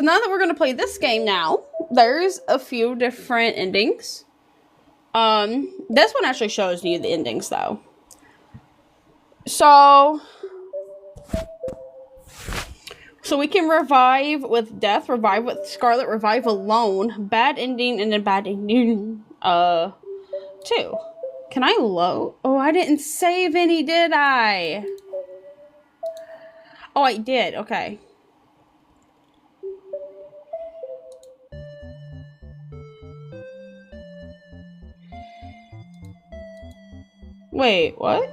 Now that we're going to play this game now, there's a few different endings. This one actually shows you the endings, though. So we can revive with death, revive with Scarlet, revive alone, bad ending, and then bad ending, 2. Can I load? Oh, I didn't save any, did I? Oh, I did. Okay. Wait, what?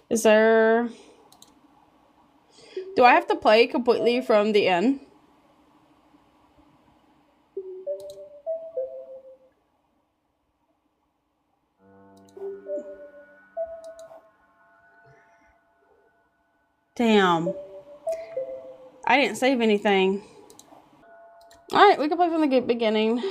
Is there... Do I have to play completely from the end? Damn. I didn't save anything. Alright, we can play from the beginning.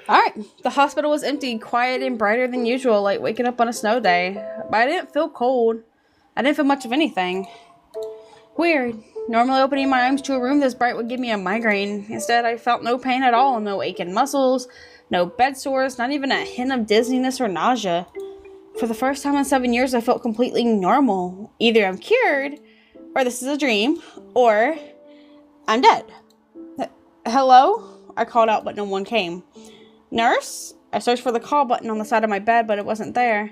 Alright, the hospital was empty, quiet and brighter than usual, like waking up on a snow day. But I didn't feel cold. I didn't feel much of anything. Weird. Normally opening my arms to a room this bright would give me a migraine. Instead, I felt no pain at all, no aching muscles, no bed sores, not even a hint of dizziness or nausea. For the first time in 7 years, I felt completely normal. Either I'm cured, or this is a dream, or I'm dead. Hello? I called out, but no one came. Nurse? I searched for the call button on the side of my bed, but it wasn't there.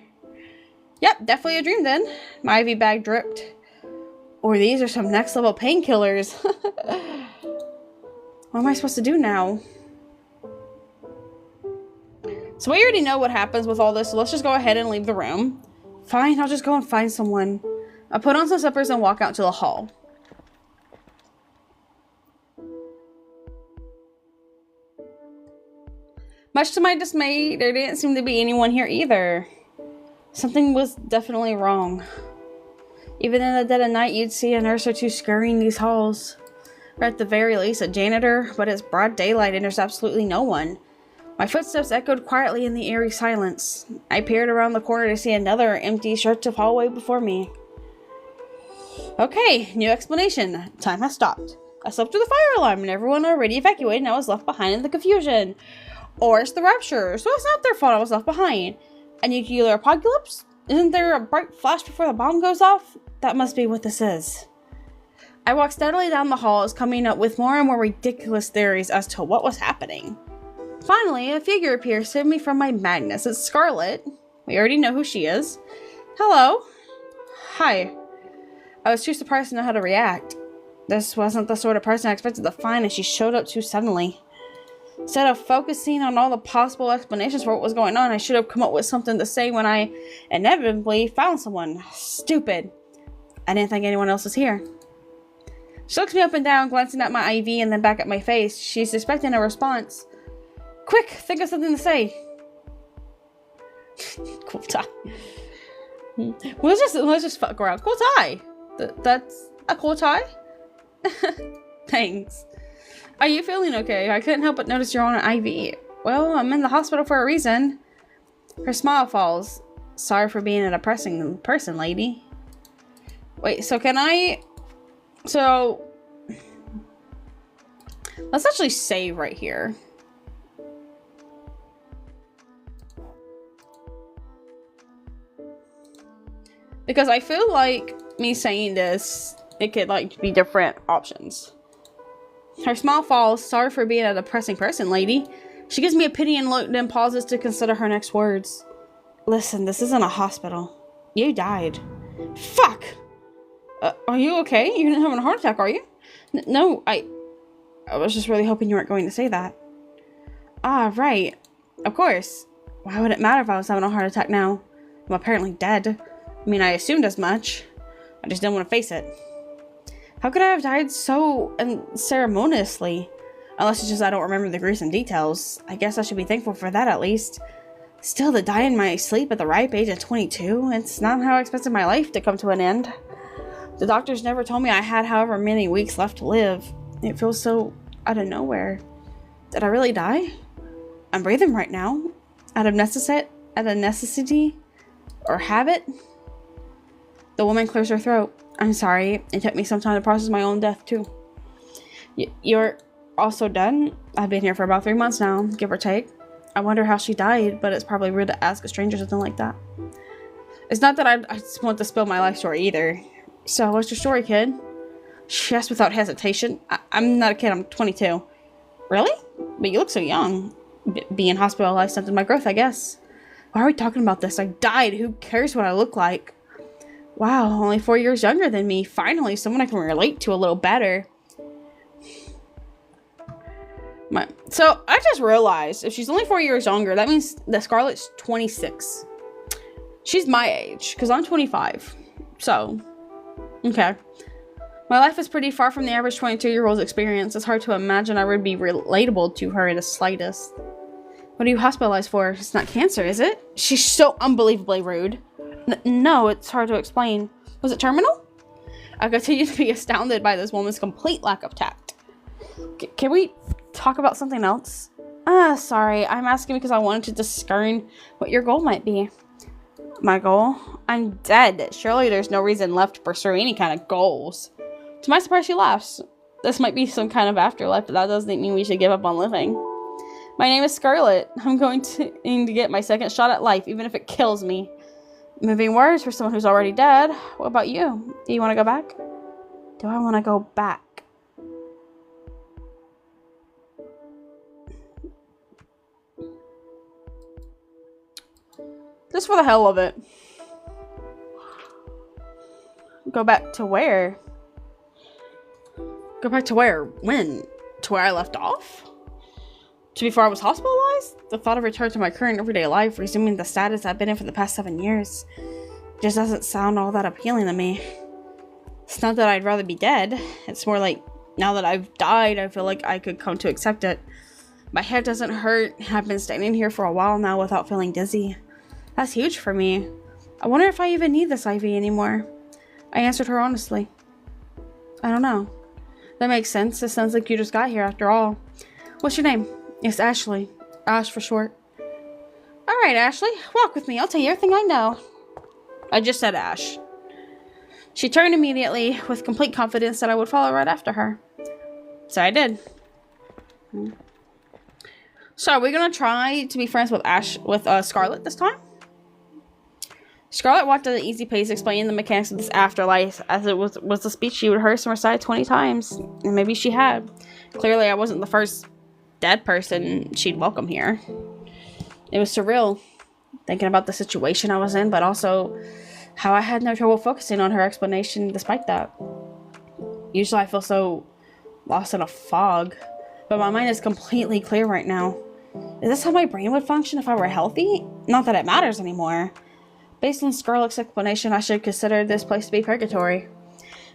Yep, definitely a dream then. My IV bag dripped. Or these are some next level painkillers. What am I supposed to do now? So we already know what happens with all this, so let's just go ahead and leave the room. Fine, I'll just go and find someone. I put on some slippers and walk out to the hall. Much to my dismay, there didn't seem to be anyone here either. Something was definitely wrong. Even in the dead of night, you'd see a nurse or two scurrying these halls. Or at the very least, a janitor, but it's broad daylight and there's absolutely no one. My footsteps echoed quietly in the eerie silence. I peered around the corner to see another empty stretch of hallway before me. Okay, new explanation. Time has stopped. I slept through the fire alarm and everyone already evacuated and I was left behind in the confusion. Or it's the rapture, so it's not their fault I was left behind. A nuclear apocalypse? Isn't there a bright flash before the bomb goes off? That must be what this is. I walked steadily down the halls, coming up with more and more ridiculous theories as to what was happening. Finally, a figure appeared, saving me from my madness. It's Scarlet. We already know who she is. Hello. Hi. I was too surprised to know how to react. This wasn't the sort of person I expected to find, and she showed up too suddenly. Instead of focusing on all the possible explanations for what was going on, I should have come up with something to say when I inevitably found someone. Stupid. I didn't think anyone else was here. She looks me up and down, glancing at my IV and then back at my face. She's expecting a response. Quick, think of something to say. Cool tie. Let's just fuck around. Cool tie. That's a cool tie? Thanks. Are you feeling okay? I couldn't help but notice you're on an IV. Well, I'm in the hospital for a reason. Her smile falls. Sorry for being a depressing person, lady. Wait, so can I... So... Let's actually save right here. Because I feel like me saying this, it could like be different options. Her smile falls. Sorry for being a depressing person, lady. She gives me a pitying look, then pauses to consider her next words. Listen, this isn't a hospital. You died. Fuck! Are you okay? You didn't have a heart attack, are you? No, I was just really hoping you weren't going to say that. Ah, right. Of course. Why would it matter if I was having a heart attack now? I'm apparently dead. I mean, I assumed as much. I just didn't want to face it. How could I have died so unceremoniously? Unless it's just I don't remember the gruesome details. I guess I should be thankful for that at least. Still, to die in my sleep at the ripe age of 22, it's not how I expected my life to come to an end. The doctors never told me I had however many weeks left to live. It feels so out of nowhere. Did I really die? I'm breathing right now. Out of necessity or habit. The woman clears her throat. I'm sorry. It took me some time to process my own death too. You're also done? I've been here for about 3 months now, give or take. I wonder how she died, but it's probably rude to ask a stranger something like that. It's not that I just want to spill my life story either. So, what's your story, kid? She asked without hesitation. I'm not a kid, I'm 22. Really? But you look so young. Being hospitalized stunted my growth, I guess. Why are we talking about this? I died. Who cares what I look like? Wow, only 4 years younger than me. Finally, someone I can relate to a little better. So, I just realized, if she's only 4 years younger, that means that Scarlett's 26. She's my age, because I'm 25. So, okay. My life is pretty far from the average 22-year-old's experience. It's hard to imagine I would be relatable to her in the slightest. What are you hospitalized for? It's not cancer, is it? She's so unbelievably rude. No, it's hard to explain. Was it terminal? I continue to be astounded by this woman's complete lack of tact. Can we talk about something else? Sorry. I'm asking because I wanted to discern what your goal might be. My goal? I'm dead. Surely there's no reason left to pursue any kind of goals. To my surprise, she laughs. This might be some kind of afterlife, but that doesn't mean we should give up on living. My name is Scarlett. I'm going to get my second shot at life, even if it kills me. Moving words for someone who's already dead. What about you? Do you want to go back? Do I want to go back? Just for the hell of it. Go back to where? Go back to where? When? To where I left off? To before I was hospitalized? The thought of return to my current everyday life, resuming the status I've been in for the past 7 years, just doesn't sound all that appealing to me. It's not that I'd rather be dead. It's more like, now that I've died, I feel like I could come to accept it. My head doesn't hurt. I've been standing here for a while now without feeling dizzy. That's huge for me. I wonder if I even need this IV anymore. I answered her honestly. I don't know. That makes sense. It sounds like you just got here after all. What's your name? It's Ashley. Ash for short. Alright, Ashley. Walk with me. I'll tell you everything I know. I just said Ash. She turned immediately with complete confidence that I would follow right after her. So I did. So we're going to try to be friends with Scarlett this time. Scarlett walked at an easy pace, explaining the mechanics of this afterlife, as it was a speech she would rehearse and recite 20 times. And maybe she had. Clearly, I wasn't the first dead person she'd welcome here. It was surreal, thinking about the situation I was in, but also how I had no trouble focusing on her explanation despite that. Usually I feel so lost in a fog, but my mind is completely clear right now. Is this how my brain would function if I were healthy? Not that it matters anymore. Based on Scarlett's explanation, I should consider this place to be purgatory.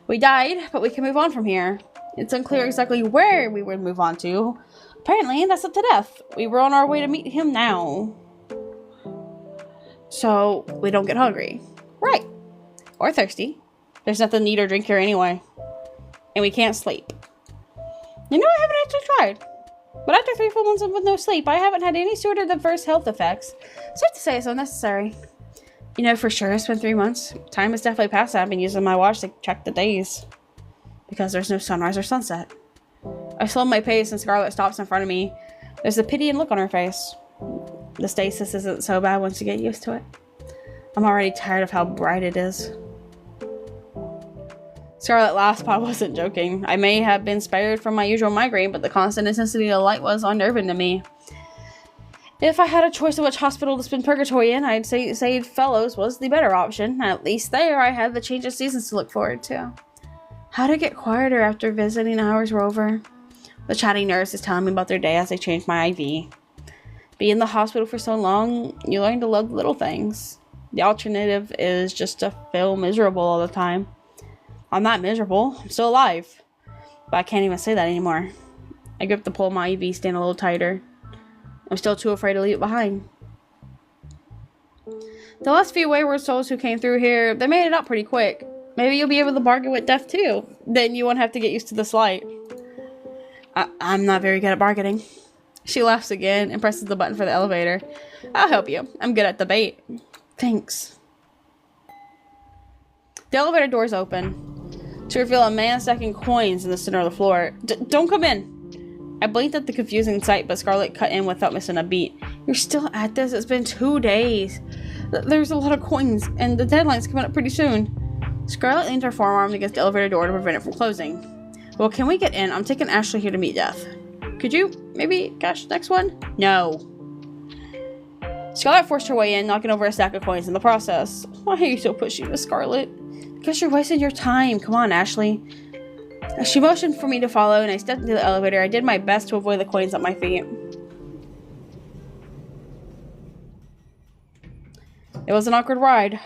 We died, but we can move on from here. It's unclear exactly where we would move on to. Apparently, that's up to death. We were on our way to meet him now. So, we don't get hungry. Right. Or thirsty. There's nothing to eat or drink here anyway. And we can't sleep. You know, I haven't actually tried. But after 3 full months with no sleep, I haven't had any sort of adverse health effects. Safe to say it's unnecessary. You know for sure it's been 3 months. Time has definitely passed. I've been using my watch to check the days. Because there's no sunrise or sunset. I slow my pace and Scarlett stops in front of me. There's a pitying look on her face. The stasis isn't so bad once you get used to it. I'm already tired of how bright it is. Scarlett laughed, but I wasn't joking. I may have been spared from my usual migraine, but the constant intensity of light was unnerving to me. If I had a choice of which hospital to spend purgatory in, I'd say St. Fellows was the better option. At least there, I had the change of seasons to look forward to. How'd it get quieter after visiting hours were over? The chatty nurse is telling me about their day as they changed my IV. Being in the hospital for so long, you learn to love the little things. The alternative is just to feel miserable all the time. I'm not miserable. I'm still alive. But I can't even say that anymore. I grip the pole of my IV stand a little tighter. I'm still too afraid to leave it behind. The last few wayward souls who came through here, they made it up pretty quick. Maybe you'll be able to bargain with death too. Then you won't have to get used to this light. I'm not very good at bargaining. She laughs again and presses the button for the elevator. I'll help you. I'm good at debate. Thanks. The elevator doors open to reveal a man stacking coins in the center of the floor. Don't come in. I blinked at the confusing sight, but Scarlet cut in without missing a beat. You're still at this? It's been 2 days. There's a lot of coins, and the deadline's coming up pretty soon. Scarlet leaned her forearm against the elevator door to prevent it from closing. Well, can we get in? I'm taking Ashley here to meet Death. Could you maybe cash the next one? No. Scarlet forced her way in, knocking over a stack of coins in the process. Why are you so pushy, Miss Scarlet? Because you're wasting your time. Come on, Ashley. She motioned for me to follow, and I stepped into the elevator. I did my best to avoid the coins at my feet. It was an awkward ride.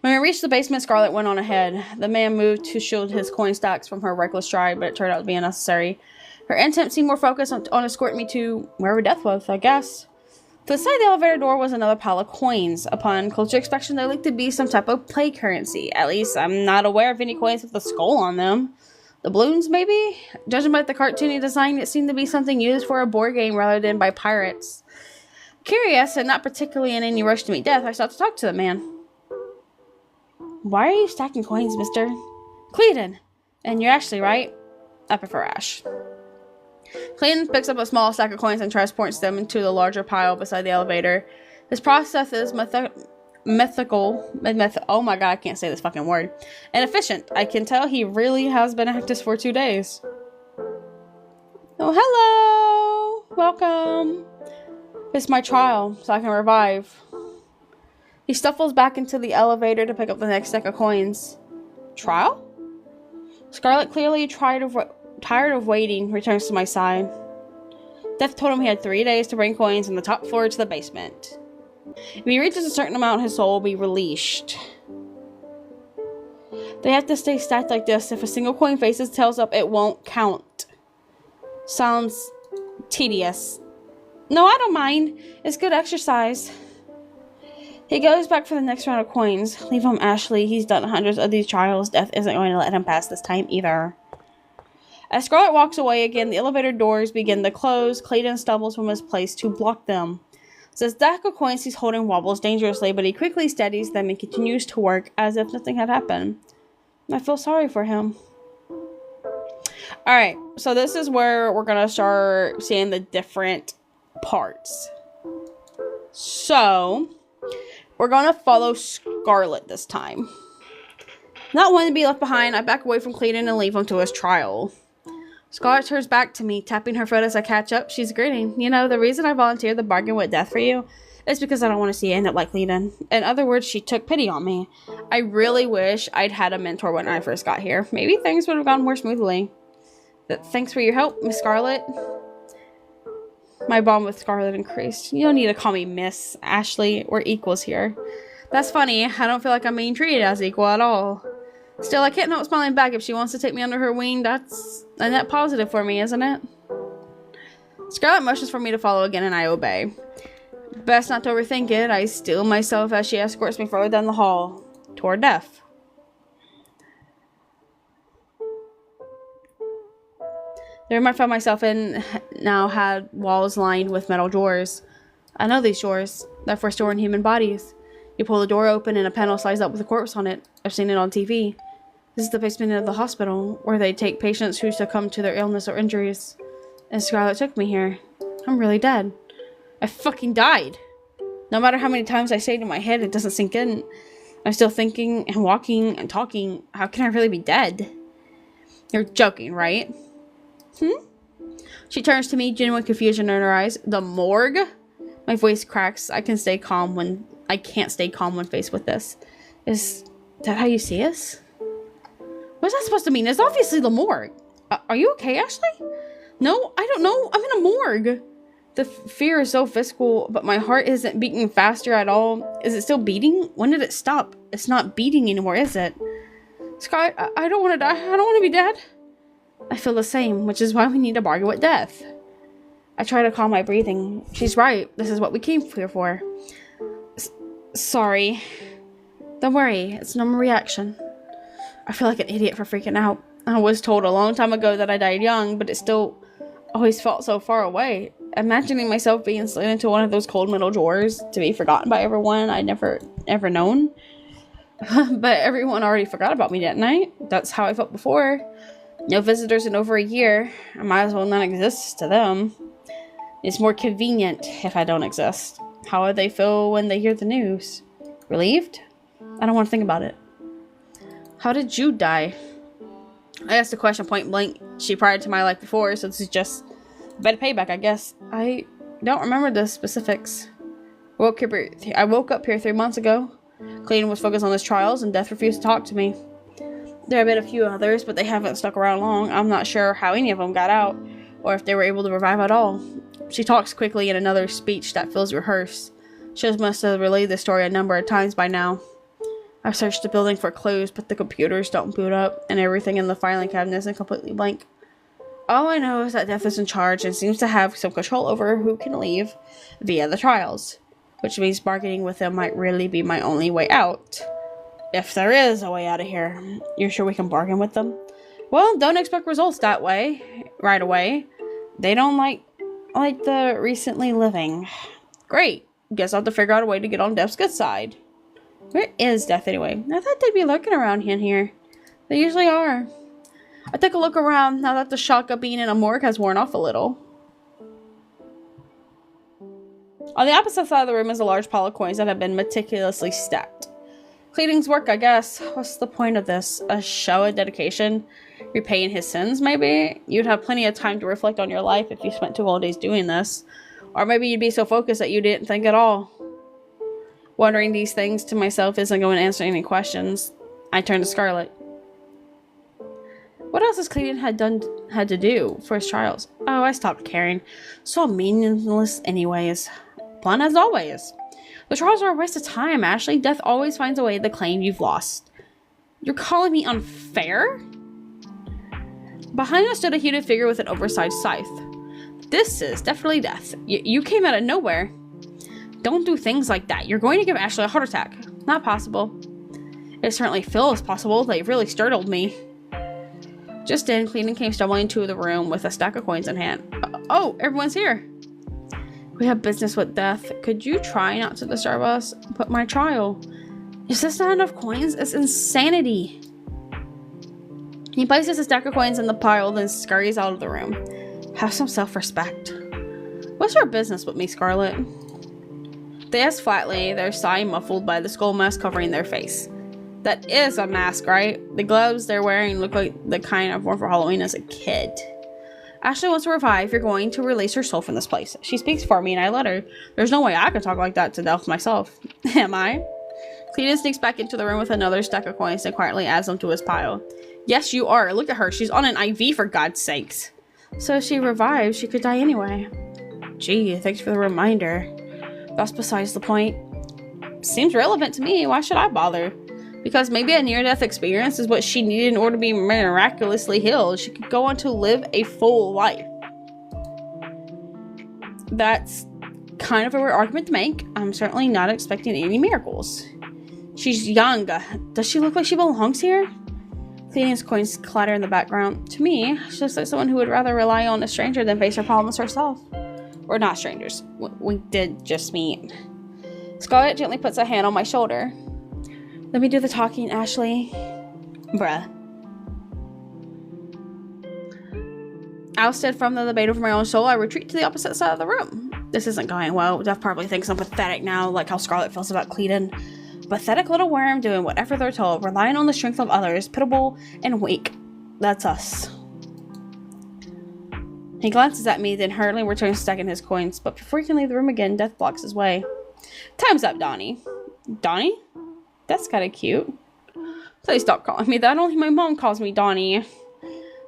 When we reached the basement, Scarlet went on ahead. The man moved to shield his coin stacks from her reckless stride, but it turned out to be unnecessary. Her intent seemed more focused on escorting me to wherever Death was, I guess. To the side of the elevator door was another pile of coins. Upon closer inspection, they looked to be some type of play currency. At least, I'm not aware of any coins with a skull on them. The balloons, maybe? Judging by the cartoony design, it seemed to be something used for a board game rather than by pirates. Curious, and not particularly in any rush to meet Death, I stopped to talk to the man. Why are you stacking coins, mister? Clayton. And you're Ashley, right? I prefer Ash. Clayton picks up a small stack of coins and transports them into the larger pile beside the elevator. His process is oh my god, I can't say this fucking word. And efficient. I can tell he really has been at this for 2 days. Oh, hello! Welcome. It's my trial, so I can revive. He shuffles back into the elevator to pick up the next stack of coins. Trial? Scarlet, clearly tired of waiting, returns to my side. Death told him he had 3 days to bring coins from the top floor to the basement. If he reaches a certain amount, his soul will be released. They have to stay stacked like this. If a single coin faces tails up, it won't count. Sounds tedious. No, I don't mind. It's good exercise. He goes back for the next round of coins. Leave him, Ashley. He's done hundreds of these trials. Death isn't going to let him pass this time either. As Scarlet walks away again, the elevator doors begin to close. Clayton stumbles from his place to block them. The stack of coins he's holding wobbles dangerously, but he quickly steadies them and continues to work as if nothing had happened. I feel sorry for him. Alright, so this is where we're going to start seeing the different parts. So, we're going to follow Scarlet this time. Not wanting to be left behind, I back away from Clayton and leave him to his trial. Scarlet turns back to me, tapping her foot as I catch up. She's grinning. You know, the reason I volunteered the bargain with Death for you is because I don't want to see you end up like Clayton. In other words, she took pity on me. I really wish I'd had a mentor when I first got here. Maybe things would have gone more smoothly. But thanks for your help, Miss Scarlet. My bond with Scarlet increased. You don't need to call me Miss Ashley. We're equals here. That's funny. I don't feel like I'm being treated as equal at all. Still, I can't help smiling back. If she wants to take me under her wing, that's a net positive for me, isn't it? Scarlet motions for me to follow again, and I obey. Best not to overthink it. I steel myself as she escorts me further down the hall, toward Death. The room I found myself in now had walls lined with metal drawers. I know these drawers. They're for storing human bodies. You pull the door open and a panel slides up with a corpse on it. I've seen it on TV. This is the basement of the hospital, where they take patients who succumb to their illness or injuries. And Scarlet took me here. I'm really dead. I fucking died. No matter how many times I say it in my head, it doesn't sink in. I'm still thinking and walking and talking. How can I really be dead? You're joking, right? She turns to me, genuine confusion in her eyes. The morgue? My voice cracks. I can't stay calm when faced with this. Is that how you see us? What's that supposed to mean? It's obviously the morgue. Are you okay, Ashley? No, I don't know. I'm in a morgue. The fear is so physical, but my heart isn't beating faster at all. Is it still beating? When did it stop? It's not beating anymore, is it? Scarlet, I don't want to die. I don't want to be dead. I feel the same, which is why we need to bargain with Death. I try to calm my breathing. She's right. This is what we came here for. Sorry. Don't worry. It's a normal reaction. I feel like an idiot for freaking out. I was told a long time ago that I died young, but it still always felt so far away. Imagining myself being slid into one of those cold metal drawers to be forgotten by everyone I'd never ever known. But everyone already forgot about me, didn't I? That's how I felt before. No visitors in over a year. I might as well not exist to them. It's more convenient if I don't exist. How would they feel when they hear the news? Relieved? I don't want to think about it. How did you die? I asked the question point blank. She prior to my life before, so this is just a bit of payback, I guess. I don't remember the specifics. I woke up here 3 months ago. Clayton was focused on his trials, and Death refused to talk to me. There have been a few others, but they haven't stuck around long. I'm not sure how any of them got out, or if they were able to revive at all. She talks quickly in another speech that feels rehearsed. She must have relayed the story a number of times by now. I've searched the building for clues, but the computers don't boot up, and everything in the filing cabinet is completely blank. All I know is that Death is in charge and seems to have some control over who can leave via the trials, which means bargaining with them might really be my only way out. If there is a way out of here. You're sure we can bargain with them? Well, don't expect results that way, right away. They don't like the recently living. Great. Guess I'll have to figure out a way to get on Death's good side. Where is Death anyway? I thought they'd be lurking around in here. They usually are. I took a look around now that the shock of being in a morgue has worn off a little. On the opposite side of the room is a large pile of coins that have been meticulously stacked. Clayton's work, I guess. What's the point of this? A show of dedication? Repaying his sins, maybe? You'd have plenty of time to reflect on your life if you spent 2 whole days doing this. Or maybe you'd be so focused that you didn't think at all. Wondering these things to myself isn't going to answer any questions. I turn to Scarlet. What else has Clayton had to do for his trials? Oh, I stopped caring. So meaningless anyways. Blunt as always. The trials are a waste of time, Ashley. Death always finds a way to claim you've lost. You're calling me unfair? Behind us stood a hooded figure with an oversized scythe. This is definitely Death. You came out of nowhere. Don't do things like that. You're going to give Ashley a heart attack. Not possible. It certainly feels possible. They really startled me. Just then, Clayton came stumbling into the room with a stack of coins in hand. Oh, everyone's here. We have business with Death. Could you try not to disturb us? But my trial. Is this not enough coins? It's insanity. He places a stack of coins in the pile, then scurries out of the room. Have some self-respect. What's your business with me, Scarlet? They ask flatly, their sigh muffled by the skull mask covering their face. That is a mask, right? The gloves they're wearing look like the kind I've worn for Halloween as a kid. Ashley wants to revive. You're going to release her soul from this place. She speaks for me and I let her. There's no way I could talk like that to Death myself. Am I? Cletus sneaks back into the room with another stack of coins and quietly adds them to his pile. Yes, you are. Look at her. She's on an IV for God's sakes. So if she revives, she could die anyway. Gee, thanks for the reminder. That's besides the point. Seems relevant to me. Why should I bother? Because maybe a near-death experience is what she needed in order to be miraculously healed. She could go on to live a full life. That's kind of a weird argument to make. I'm certainly not expecting any miracles. She's young. Does she look like she belongs here? Cleaning's coins clatter in the background. To me, she looks like someone who would rather rely on a stranger than face her problems herself. We're not strangers. We did just meet. Scarlet gently puts a hand on my shoulder. Let me do the talking, Ashley. Bruh. Ousted from the debate over my own soul, I retreat to the opposite side of the room. This isn't going well. Death probably thinks I'm pathetic now, like how Scarlet feels about Clayton. Pathetic little worm doing whatever they're told, relying on the strength of others, pitiable and weak. That's us. He glances at me, then hurriedly returns stacking his coins, but before he can leave the room again, Death blocks his way. Time's up, Donnie. Donnie? That's kind of cute. Please stop calling me that. Only my mom calls me Donnie.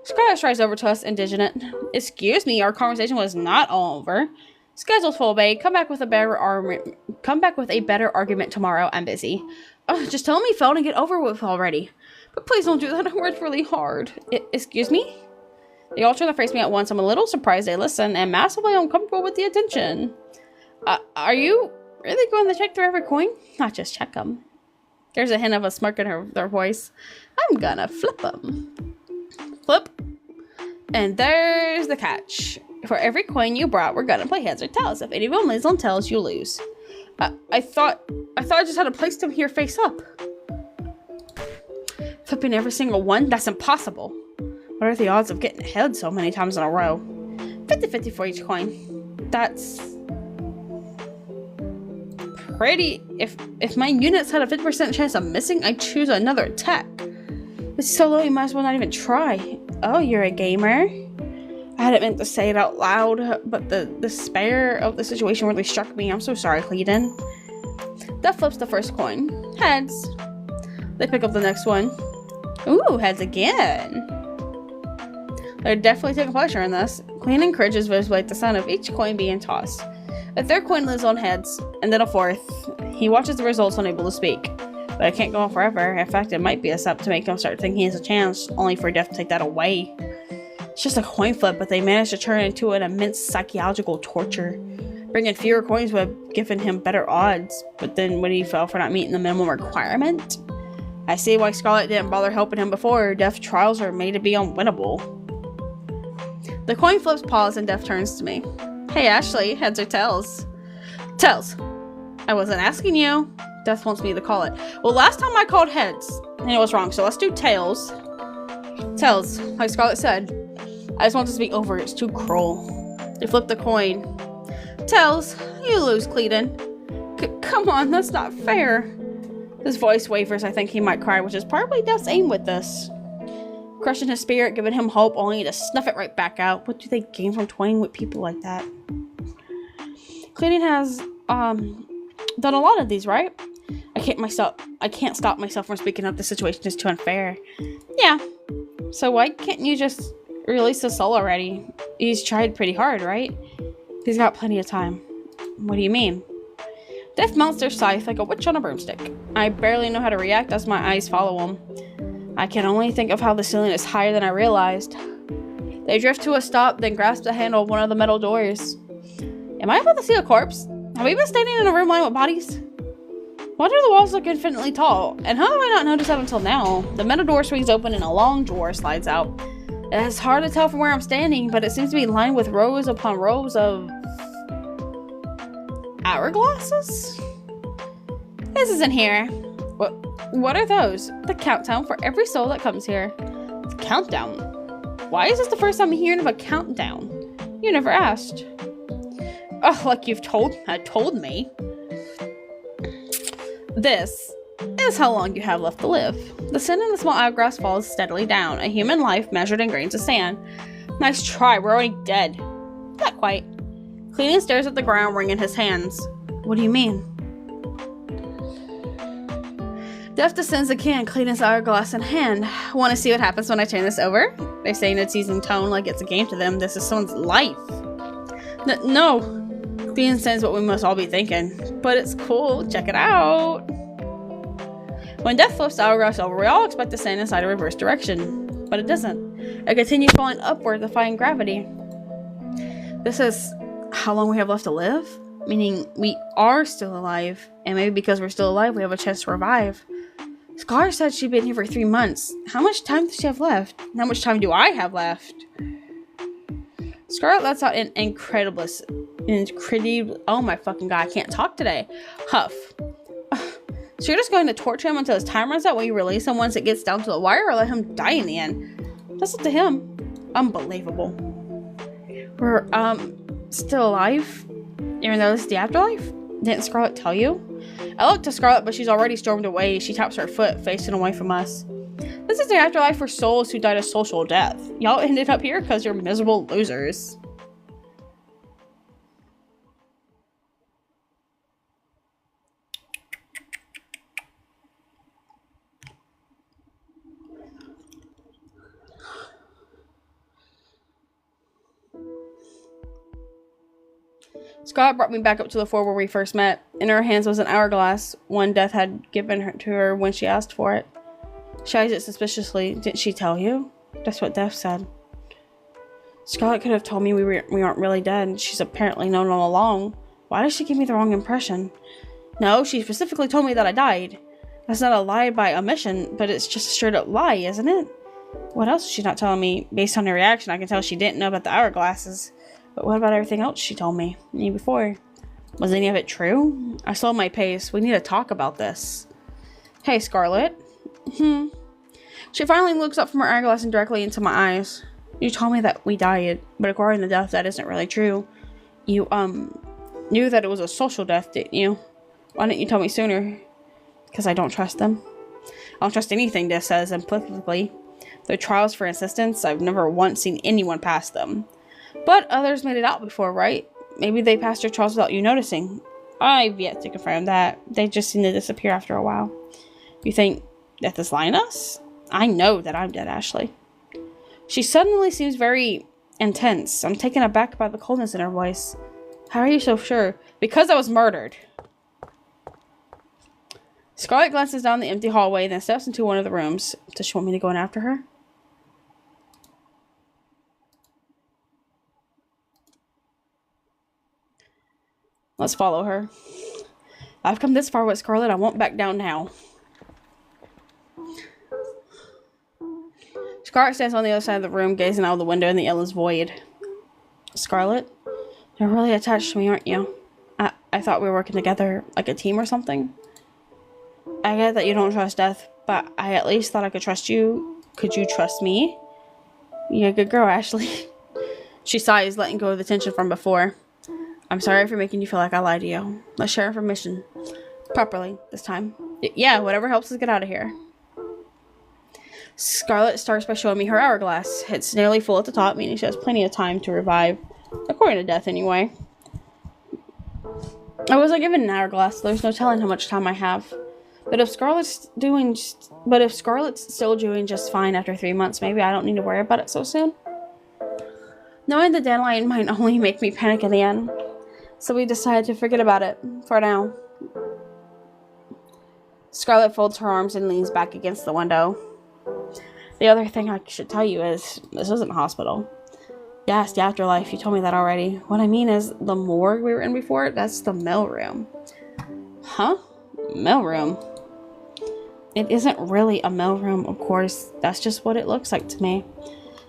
Scarlet strides over to us, indignant. Excuse me, our conversation was not all over. Schedule's full, babe. Come back with a better argument tomorrow. I'm busy. Just tell me he failed and get over with already. But please don't do that. I worked really hard. Excuse me? They all turn to face me at once. I'm a little surprised they listen and massively uncomfortable with the attention. Are you really going to check through every coin? Not just check them. There's a hint of a smirk in their voice. I'm gonna flip them. Flip. And there's the catch. For every coin you brought, we're gonna play heads or tails. If anyone lands on tails, you lose. I thought I just had to place them here face up. Flipping every single one? That's impossible. What are the odds of getting heads so many times in a row? 50-50 for each coin. That's pretty. If my units had a 50% chance of missing, I'd choose another attack. It's so low you might as well not even try. Oh, you're a gamer? I hadn't meant to say it out loud, but the despair of the situation really struck me. I'm so sorry, Cleedon. That flips the first coin. Heads. They pick up the next one. Ooh, heads again. They're definitely taking pleasure in this. Cleedon encourages visibly at the sound of each coin being tossed. A third coin lands on heads, and then a fourth. He watches the results, unable to speak. But it can't go on forever. In fact, it might be a step to make him start thinking he has a chance, only for Death to take that away. It's just a coin flip, but they managed to turn it into an immense psychological torture. Bringing fewer coins would have given him better odds, but then would he fail for not meeting the minimum requirement? I see why Scarlet didn't bother helping him before. Death trials are made to be unwinnable. The coin flips pause and Death turns to me. Hey Ashley, heads or tails? Tails. I wasn't asking you. Death wants me to call it. Well, last time I called heads, and it was wrong, so let's do tails. Tails, like Scarlet said. I just want this to be over. It's too cruel. They flip the coin. Tails, you lose, Cleedon. Come on, that's not fair. His voice wavers. I think he might cry, which is probably Death's aim with this. Crushing his spirit, giving him hope, only to snuff it right back out. What do they gain from toying with people like that? Cleedon has done a lot of these, right? I can't stop myself from speaking up. The situation is too unfair. Yeah. So why can't you just release the soul already? He's tried pretty hard, right? He's got plenty of time. What do you mean? Death mounts their scythe like a witch on a broomstick. I barely know how to react as my eyes follow him. I can only think of how the ceiling is higher than I realized. They drift to a stop, then grasp the handle of one of the metal doors. Am I about to see a corpse? Have we been standing in a room lined with bodies? Why do the walls look infinitely tall? And how have I not noticed that until now? The metal door swings open and a long drawer slides out. It's hard to tell from where I'm standing, but it seems to be lined with rows upon rows of hourglasses? This isn't here. What are those? The countdown for every soul that comes here. The countdown? Why is this the first time I'm hearing of a countdown? You never asked. Oh, like you've told me. This is how long you have left to live. The sun in the small hourglass falls steadily down, a human life measured in grains of sand. Nice try, we're already dead. Not quite. Cleedon stares at the ground, wringing his hands. What do you mean? Death descends again, Cleedon's hourglass in hand. Want to see what happens when I turn this over? They say in a teasing tone like it's a game to them. This is someone's life. No. Cleedon sends what we must all be thinking. But it's cool. Check it out. When Death flips the hourglass over, we all expect to stand inside a reverse direction. But it doesn't. It continues falling upward, defying gravity. This is how long we have left to live? Meaning we are still alive. And maybe because we're still alive, we have a chance to revive. Scar said she'd been here for 3 months. How much time does she have left? How much time do I have left? Scarlet lets out an incredible, oh my fucking god, I can't talk today. Huff. So you're just going to torture him until his time runs out when you release him once it gets down to the wire, or let him die in the end? That's up to him. Unbelievable. We're, still alive? Even though this is the afterlife? Didn't Scarlet tell you? I look to Scarlet, but she's already stormed away. She taps her foot, facing away from us. This is the afterlife for souls who died a social death. Y'all ended up here because you're miserable losers. Scarlet brought me back up to the floor where we first met. In her hands was an hourglass, one Death had given to her when she asked for it. She eyes it suspiciously. Didn't she tell you? That's what Death said. Scarlet could have told me we aren't really dead. She's apparently known all along. Why does she give me the wrong impression? No, she specifically told me that I died. That's not a lie by omission, but it's just a straight up lie, isn't it? What else is she not telling me? Based on her reaction, I can tell she didn't know about the hourglasses. But what about everything else she told me before? Was any of it true? I slowed my pace. We need to talk about this. Hey, Scarlet. She finally looks up from her eyeglass and directly into my eyes. You told me that we died, but according to death, that isn't really true. You, knew that it was a social death, didn't you? Why didn't you tell me sooner? Because I don't trust them. I don't trust anything Death says implicitly. Their trials for insistence, I've never once seen anyone pass them. But others made it out before, right? Maybe they passed their trials without you noticing. I've yet to confirm that. They just seem to disappear after a while. You think Death is lying to us? I know that I'm dead, Ashley. She suddenly seems very intense. I'm taken aback by the coldness in her voice. How are you so sure? Because I was murdered. Scarlet glances down the empty hallway, then steps into one of the rooms. Does she want me to go in after her? Let's follow her. I've come this far with Scarlet. I won't back down now. Scarlet stands on the other side of the room, gazing out of the window in the endless void. Scarlet, you're really attached to me, aren't you? I thought we were working together like a team or something. I get that you don't trust Death, but I at least thought I could trust you. Could you trust me? You're a good girl, Ashley. She sighs, letting go of the tension from before. I'm sorry for making you feel like I lied to you. Let's share information. Properly, this time. Yeah, whatever helps us get out of here. Scarlet starts by showing me her hourglass. It's nearly full at the top, meaning she has plenty of time to revive. According to Death, anyway. I wasn't given an hourglass, so there's no telling how much time I have. But if Scarlet's still doing just fine after 3 months, maybe I don't need to worry about it so soon. Knowing the dandelion might only make me panic in the end. So we decided to forget about it, for now. Scarlet folds her arms and leans back against the window. The other thing I should tell you is, this isn't a hospital. Yeah, it's the afterlife, you told me that already. What I mean is, the morgue we were in before, that's the mail room. Huh? Mail room? It isn't really a mail room, of course. That's just what it looks like to me.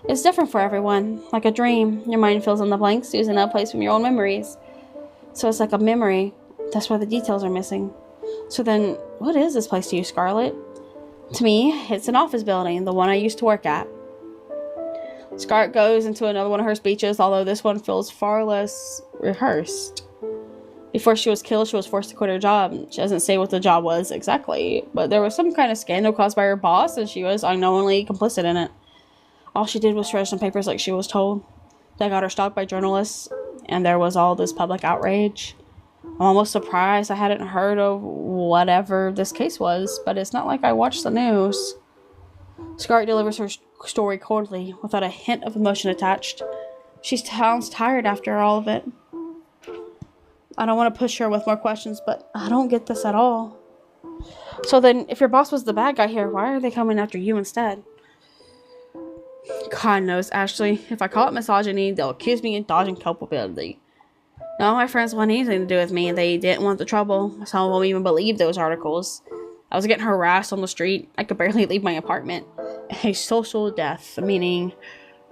It's different for everyone, like a dream. Your mind fills in the blanks, using a place from your own memories. So it's like a memory. That's why the details are missing. So then, what is this place to you, Scarlet? To me, it's an office building, the one I used to work at. Scarlet goes into another one of her speeches, although this one feels far less rehearsed. Before she was killed, she was forced to quit her job. She doesn't say what the job was exactly, but there was some kind of scandal caused by her boss, and she was unknowingly complicit in it. All she did was shred some papers like she was told. That got her stalked by journalists, and there was all this public outrage. I'm almost surprised I hadn't heard of whatever this case was, but it's not like I watched the news. Scarlet delivers her story coldly, without a hint of emotion attached. She sounds tired after all of it. I don't want to push her with more questions, but I don't get this at all. So then, if your boss was the bad guy here, why are they coming after you instead? God knows, Ashley. If I call it misogyny, they'll accuse me of dodging culpability. None of my friends want anything to do with me, and they didn't want the trouble. Some won't even believe those articles. I was getting harassed on the street. I could barely leave my apartment. A social death, meaning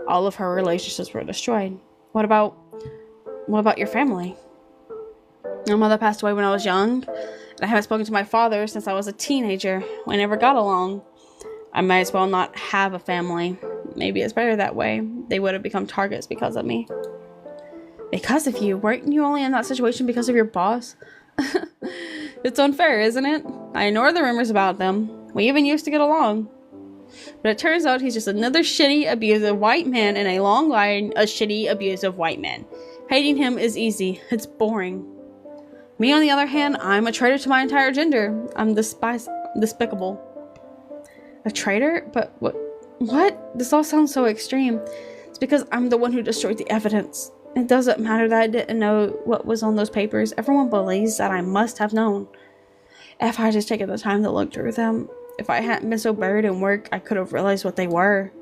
all of her relationships were destroyed. What about your family? My mother passed away when I was young, and I haven't spoken to my father since I was a teenager. We never got along. I might as well not have a family. Maybe it's better that way. They would have become targets because of me. Because of you? Weren't you only in that situation because of your boss? It's unfair, isn't it? I ignore the rumors about them. We even used to get along. But it turns out he's just another shitty, abusive white man in a long line of shitty, abusive white men. Hating him is easy. It's boring. Me, on the other hand, I'm a traitor to my entire gender. I'm despicable. A traitor? But what? This all sounds so extreme. It's because I'm the one who destroyed the evidence. It doesn't matter that I didn't know what was on those papers. Everyone believes that I must have known. If I had just taken the time to look through them, if I hadn't been so buried in work, I could have realized what they were.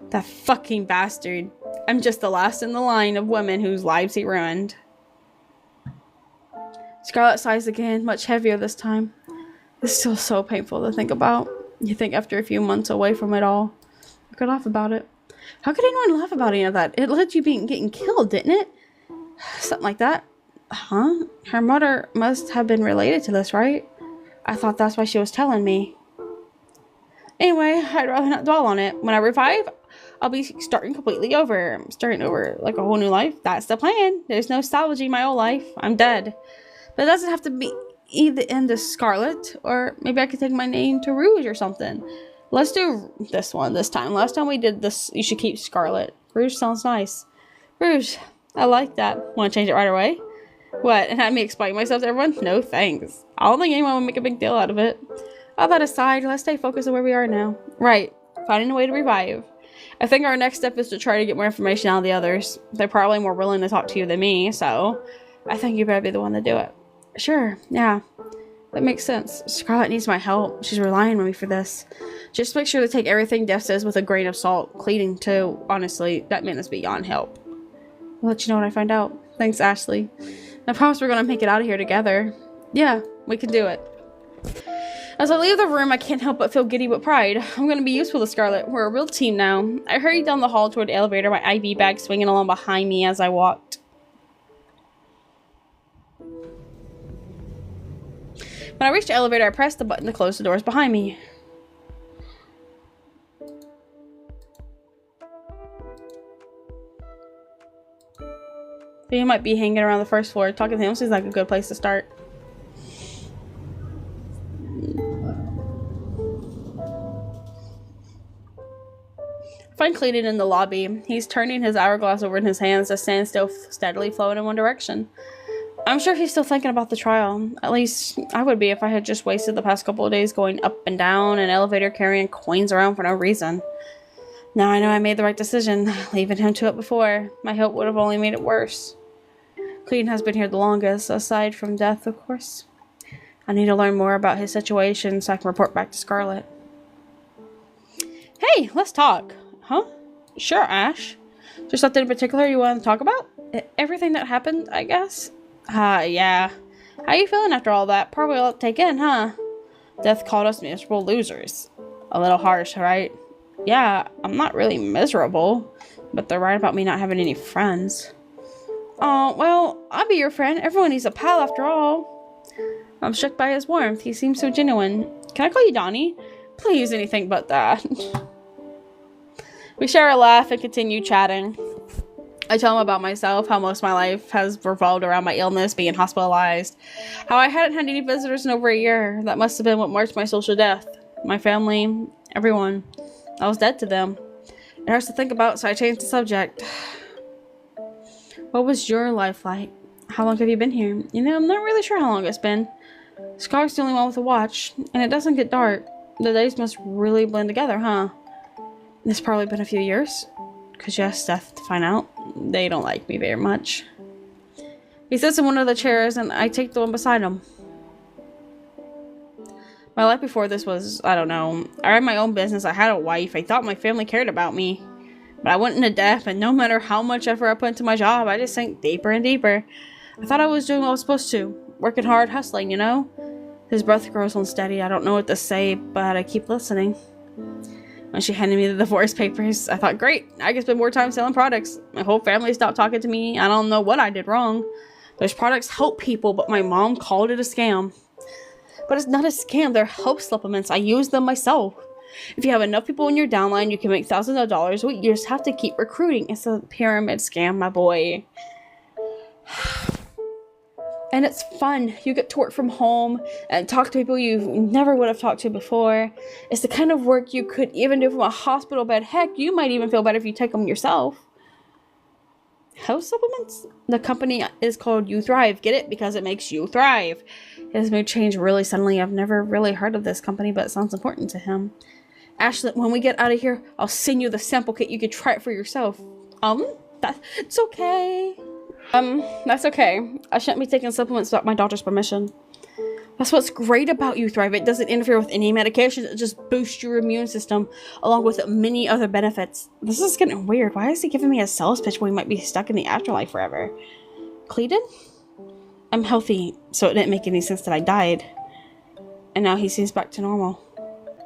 That fucking bastard. I'm just the last in the line of women whose lives he ruined. Scarlet sighs again, much heavier this time. It's still so painful to think about. You think after a few months away from it all, you could laugh about it. How could anyone laugh about any of that? It led you getting killed, didn't it? Something like that. Huh? Her mother must have been related to this, right? I thought that's why she was telling me. Anyway, I'd rather not dwell on it. When I revive, I'll be starting completely over. Starting over like a whole new life. That's the plan. There's no salvaging my old life. I'm dead. But it doesn't have to be the end of Scarlet. Or maybe I could take my name to Rouge or something. Let's do this one this time. Last time we did this, you should keep Scarlet. Rouge sounds nice. Rouge. I like that. Want to change it right away? What? And have me explain myself to everyone? No thanks. I don't think anyone would make a big deal out of it. All that aside, let's stay focused on where we are now. Right. Finding a way to revive. I think our next step is to try to get more information out of the others. They're probably more willing to talk to you than me, so I think you better be the one to do it. Sure. Yeah. That makes sense. Scarlet needs my help. She's relying on me for this. Just make sure to take everything Death says with a grain of salt. Cleaning too. Honestly, that man is beyond help. I'll let you know when I find out. Thanks, Ashley. I promise we're gonna make it out of here together. Yeah, we can do it. As I leave the room, I can't help but feel giddy with pride. I'm gonna be useful to Scarlet. We're a real team now. I hurried down the hall toward the elevator, my IV bag swinging along behind me as I walked. When I reached the elevator, I pressed the button to close the doors behind me. He might be hanging around the first floor. Talking to him seems like a good place to start. Find Clayton in the lobby. He's turning his hourglass over in his hands, the sand still steadily flowing in one direction. I'm sure he's still thinking about the trial. At least I would be if I had just wasted the past couple of days going up and down an elevator carrying coins around for no reason. Now I know I made the right decision, leaving him to it before. My help would have only made it worse. Clayton has been here the longest, aside from Death, of course. I need to learn more about his situation so I can report back to Scarlet. Hey, let's talk. Huh? Sure, Ash. Just something in particular you want to talk about? Everything that happened, I guess? Yeah. How you feeling after all that? Probably a lot to take in, huh? Death called us miserable losers. A little harsh, right? Yeah, I'm not really miserable, but they're right about me not having any friends. Oh, well, I'll be your friend. Everyone needs a pal after all. I'm shook by his warmth. He seems so genuine. Can I call you Donnie? Please, anything but that. We share a laugh and continue chatting. I tell him about myself, how most of my life has revolved around my illness, being hospitalized, how I hadn't had any visitors in over a year. That must have been what marked my social death. My family, everyone. I was dead to them. It hurts to think about, so I changed the subject. What was your life like? How long have you been here? You know, I'm not really sure how long it's been. Scar's the only one with a watch, and it doesn't get dark. The days must really blend together, huh? It's probably been a few years. Because you asked Death to find out. They don't like me very much. He sits in one of the chairs, and I take the one beside him. My life before this was, I don't know. I ran my own business. I had a wife. I thought my family cared about me. But I went into debt, and no matter how much effort I put into my job, I just sank deeper and deeper. I thought I was doing what I was supposed to. Working hard, hustling, you know? His breath grows unsteady. I don't know what to say, but I keep listening. When she handed me the divorce papers, I thought, great, I can spend more time selling products. My whole family stopped talking to me. I don't know what I did wrong. Those products help people, but my mom called it a scam. But it's not a scam. They're health supplements. I use them myself. If you have enough people in your downline, you can make thousands of dollars. You just have to keep recruiting. It's a pyramid scam, my boy. And it's fun. You get to work from home and talk to people you never would have talked to before. It's the kind of work you could even do from a hospital bed. Heck, you might even feel better if you take them yourself. Health supplements? The company is called You Thrive. Get it? Because it makes you thrive. His mood changed really suddenly. I've never really heard of this company, but it sounds important to him. Ashley, when we get out of here, I'll send you the sample kit. You could try it for yourself. That's okay. That's okay. I shouldn't be taking supplements without my doctor's permission. That's what's great about Thrive. It doesn't interfere with any medications. It just boosts your immune system, along with many other benefits. This is getting weird. Why is he giving me a sales pitch when we might be stuck in the afterlife forever? Cleaton? I'm healthy, so it didn't make any sense that I died. And now he seems back to normal.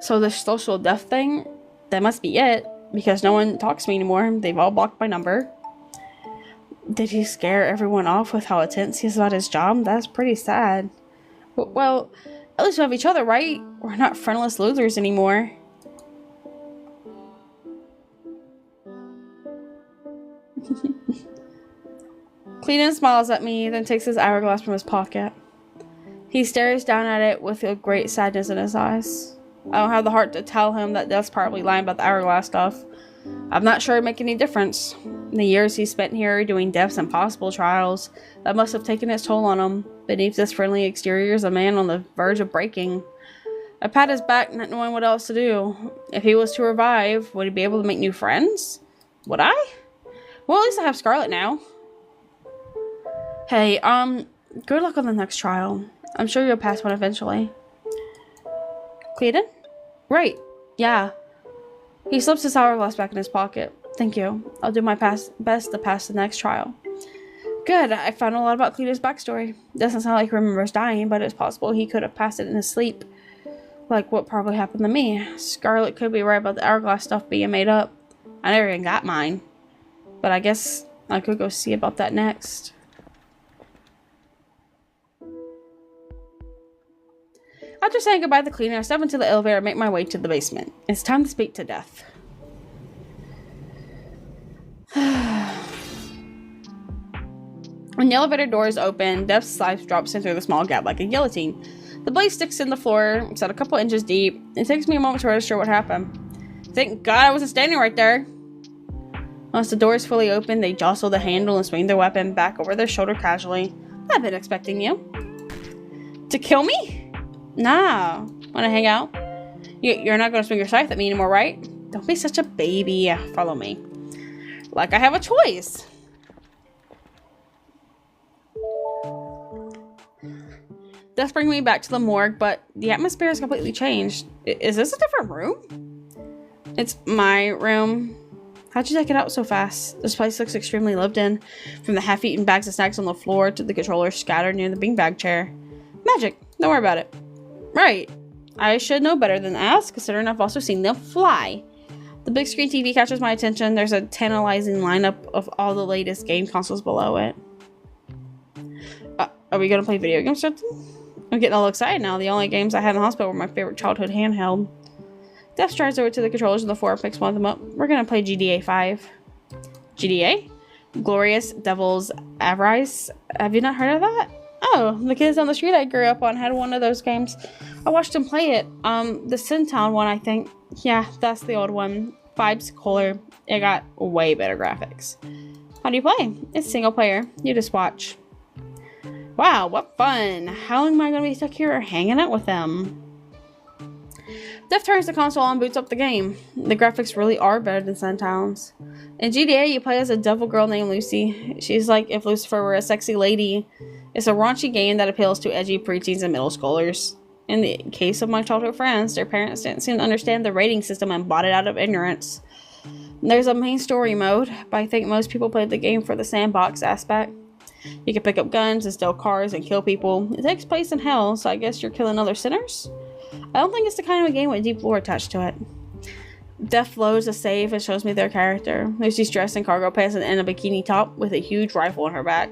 So this social death thing, that must be it, because no one talks to me anymore. They've all blocked my number. Did he scare everyone off with how intense he is about his job? That's pretty sad. Well, at least we have each other, right? We're not friendless losers anymore. Cleaton smiles at me, then takes his hourglass from his pocket. He stares down at it with a great sadness in his eyes. I don't have the heart to tell him that Death's probably lying about the hourglass stuff. I'm not sure it'd make any difference. In the years he spent here doing Death's impossible trials, that must have taken its toll on him. Beneath this friendly exterior is a man on the verge of breaking. I pat his back, not knowing what else to do. If he was to revive, would he be able to make new friends? Would I? Well, at least I have Scarlet now. Hey, good luck on the next trial. I'm sure you'll pass one eventually. Cleaton? Right. Yeah. He slips his hourglass back in his pocket. Thank you. I'll do my best to pass the next trial. Good. I found a lot about Cleaton's backstory. Doesn't sound like he remembers dying, but it's possible he could have passed it in his sleep. Like what probably happened to me. Scarlet could be right about the hourglass stuff being made up. I never even got mine. But I guess I could go see about that next. After saying goodbye to Cleaton, I step into the elevator and make my way to the basement. It's time to speak to Death. When the elevator doors open, Death's slice drops in through the small gap like a guillotine. The blade sticks in the floor, it's at a couple inches deep. It takes me a moment to register what happened. Thank God I wasn't standing right there. Once the door is fully open, they jostle the handle and swing their weapon back over their shoulder casually. I've been expecting you. To kill me? Nah. Wanna hang out? You're not gonna swing your scythe at me anymore, right? Don't be such a baby. Follow me. Like I have a choice. Death brings me back to the morgue, but the atmosphere has completely changed. Is this a different room? It's my room. How'd you take it out so fast? This place looks extremely lived in. From the half-eaten bags of snacks on the floor to the controllers scattered near the beanbag chair. Magic. Don't worry about it. Right. I should know better than to ask, considering I've also seen them fly. The big screen TV catches my attention. There's a tantalizing lineup of all the latest game consoles below it. Are we gonna play video games or something? I'm getting all excited now. The only games I had in the hospital were my favorite childhood handheld. Death strides over to the controllers on the floor and picks one of them up. We're gonna play GTA 5. GTA? Glorious Devil's Avarice? Have you not heard of that? Oh, the kids on the street I grew up on had one of those games. I watched them play it. The Sintown one, I think. Yeah, that's the old one. 5's cooler. It got way better graphics. How do you play? It's single player. You just watch. Wow, what fun. How long am I going to be stuck here hanging out with them? Death turns the console on and boots up the game. The graphics really are better than Sintown's. In GTA, you play as a devil girl named Lucy. She's like if Lucifer were a sexy lady. It's a raunchy game that appeals to edgy preteens and middle schoolers. In the case of my childhood friends, their parents didn't seem to understand the rating system and bought it out of ignorance. There's a main story mode, but I think most people played the game for the sandbox aspect. You can pick up guns and steal cars and kill people. It takes place in hell, so I guess you're killing other sinners? I don't think it's the kind of a game with deep lore attached to it. Death loads a save and shows me their character. Lucy's dressed in cargo pants and a bikini top with a huge rifle on her back.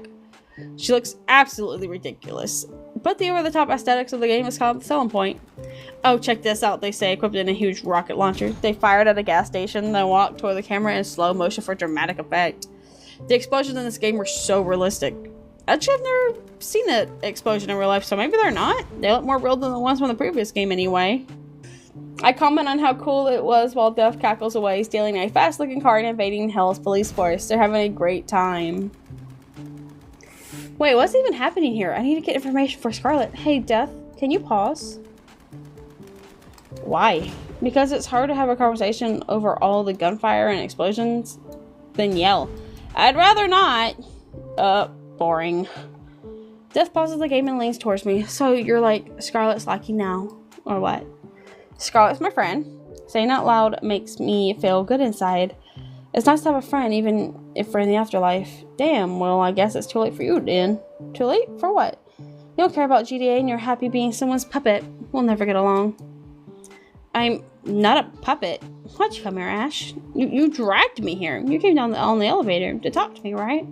She looks absolutely ridiculous, but the over-the-top aesthetics of the game is kind of the selling point. Oh, check this out, they say, equipped in a huge rocket launcher. They fired at a gas station, then walked toward the camera in slow motion for dramatic effect. The explosions in this game were so realistic. Actually, I've never seen an explosion in real life, so maybe they're not. They look more real than the ones from the previous game anyway. I comment on how cool it was while Death cackles away, stealing a fast-looking car and invading Hell's police force. They're having a great time. Wait, what's even happening here? I need to get information for Scarlet. Hey, Death, can you pause? Why? Because it's hard to have a conversation over all the gunfire and explosions than yell. I'd rather not. Boring. Death pauses the game and leans towards me. So you're like Scarlet's lackey now, or what? Scarlet's my friend. Saying out loud makes me feel good inside. It's nice to have a friend, even if we're in the afterlife. Damn, well, I guess it's too late for you, Dan. Too late? For what? You don't care about GDA and you're happy being someone's puppet. We'll never get along. I'm not a puppet. Why'd you come here, Ash? You dragged me here. You came down on the elevator to talk to me, right?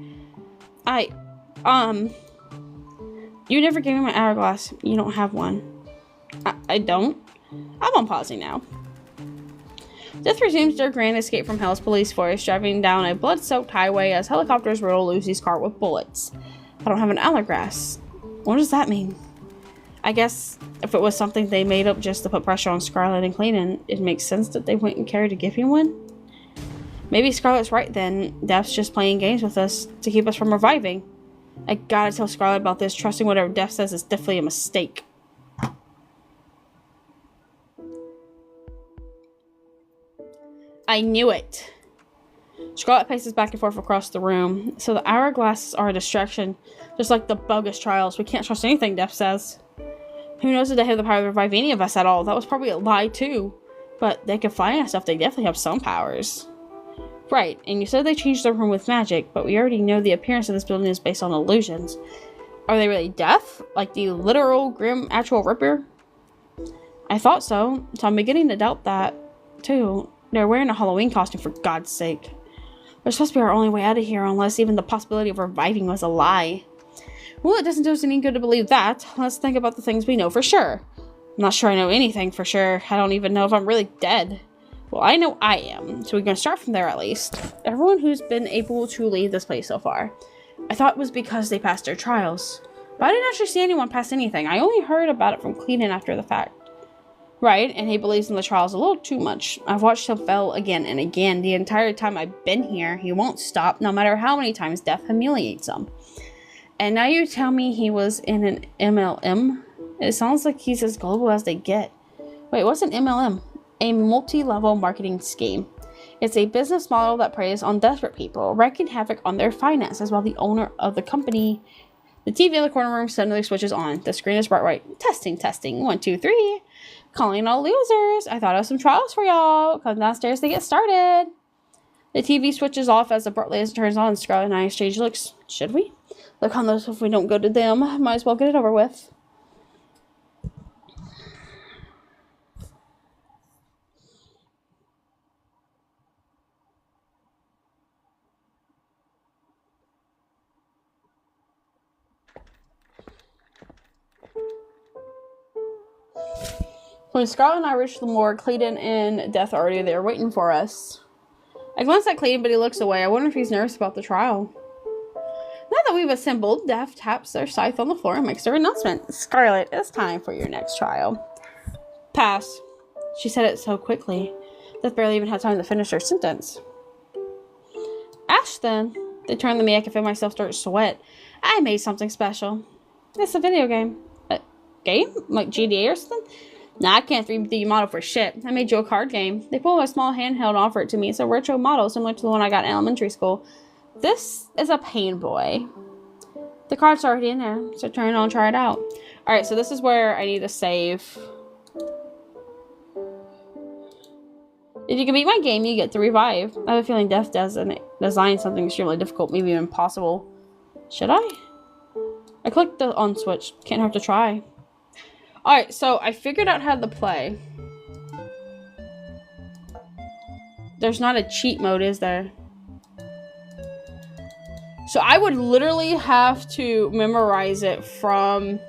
You never gave me my hourglass. You don't have one. I don't? I'm on pausing now. Death resumes their grand escape from Hell's police force, driving down a blood-soaked highway as helicopters roll Lucy's car with bullets. I don't have an hourglass. What does that mean? I guess if it was something they made up just to put pressure on Scarlet and Clayton, it makes sense that they wouldn't care to give you one. Maybe Scarlet's right then. Death's just playing games with us to keep us from reviving. I gotta tell Scarlet about this. Trusting whatever Death says is definitely a mistake. I knew it. Scarlet paces back and forth across the room. So the hourglasses are a distraction, just like the bogus trials. We can't trust anything Death says. Who knows if they have the power to revive any of us at all? That was probably a lie too. But they can fly and stuff. They definitely have some powers. Right, and you said they changed the room with magic, but we already know the appearance of this building is based on illusions. Are they really deaf? Like the literal grim actual Ripper? I thought so I'm beginning to doubt that too. They're wearing a Halloween costume, for God's sake. They're supposed to be our only way out of here, unless even the possibility of reviving was a lie. Well, it doesn't do us any good to believe that. Let's think about the things we know for sure. I'm not sure I know anything for sure. I don't even know if I'm really dead. Well, I know I am, so we're going to start from there at least. Everyone who's been able to leave this place so far, I thought it was because they passed their trials. But I didn't actually see anyone pass anything. I only heard about it from Clayton after the fact. Right, and he believes in the trials a little too much. I've watched him fail again and again. The entire time I've been here, he won't stop, no matter how many times death humiliates him. And now you tell me he was in an MLM? It sounds like he's as global as they get. Wait, what's an MLM? A multi-level marketing scheme. It's a business model that preys on desperate people, wreaking havoc on their finances while the owner of the company... The TV in the corner room suddenly switches on. The screen is bright white. Testing, testing. 1, 2, 3. Calling all losers. I thought of some trials for y'all. Come downstairs to get started. The TV switches off as abruptly as it turns on. Scarlet and I exchange looks. Should we? Look on those if we don't go to them. Might as well get it over with. When Scarlet and I reach the morgue, Clayton and Death are already there waiting for us. I glance at Clayton, but he looks away. I wonder if he's nervous about the trial. Now that we've assembled, Death taps their scythe on the floor and makes their announcement. Scarlet, it's time for your next trial. Pass. She said it so quickly. Death barely even had time to finish her sentence. Ash, then. They turn to me. I can feel myself start to sweat. I made something special. It's a video game. A game? Like GTA or something? Nah, I can't 3D model for shit. I made you a card game. They pulled a small handheld and offered it to me. It's a retro model similar to the one I got in elementary school. This is a Pain Boy. The card's already in there, so turn it on and try it out. Alright, so this is where I need to save. If you can beat my game, you get to revive. I have a feeling Death doesn't design something extremely difficult, maybe even impossible. Should I? I clicked the on switch. Can't hurt to try. Alright, so I figured out how to play. There's not a cheat mode, is there? So I would literally have to memorize it from...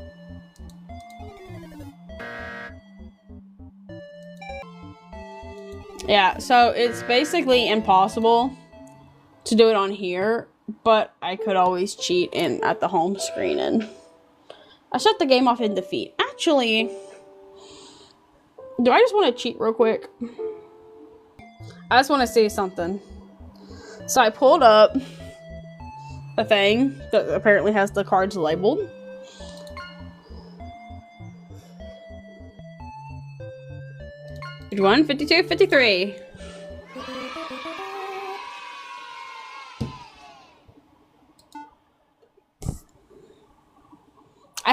Yeah, so it's basically impossible to do it on here, but I could always cheat in at the home screen and... I shut the game off in defeat. Actually, do I just want to cheat real quick? I just want to say something. So I pulled up a thing that apparently has the cards labeled. 51, 52, 53.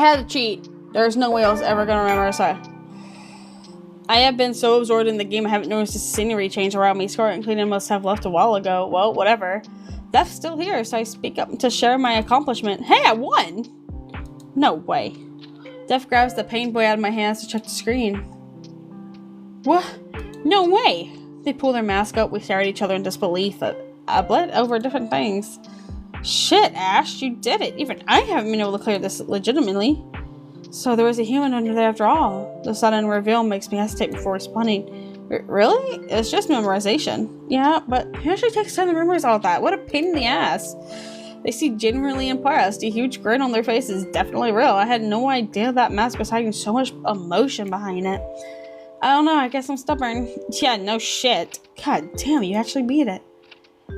had to cheat. There's no way I was ever gonna remember. So I have been so absorbed in the game I haven't noticed the scenery change around me. Scarlet and Cleveland must have left a while ago. Well, whatever. Death's still here, so I speak up to share my accomplishment. Hey, I won! No way. Death grabs the Pain Boy out of my hands to check the screen. What? No way! They pull their mask up. We stare at each other in disbelief. I bled over different things. Shit, Ash, you did it. Even I haven't been able to clear this legitimately. So there was a human under there after all. The sudden reveal makes me hesitate before responding. Really? It's just memorization. Yeah, but who actually takes time to memorize all that? What a pain in the ass. They seem genuinely impressed. A huge grin on their face is definitely real. I had no idea that mask was hiding so much emotion behind it. I don't know, I guess I'm stubborn. Yeah, no shit. God damn, you actually beat it.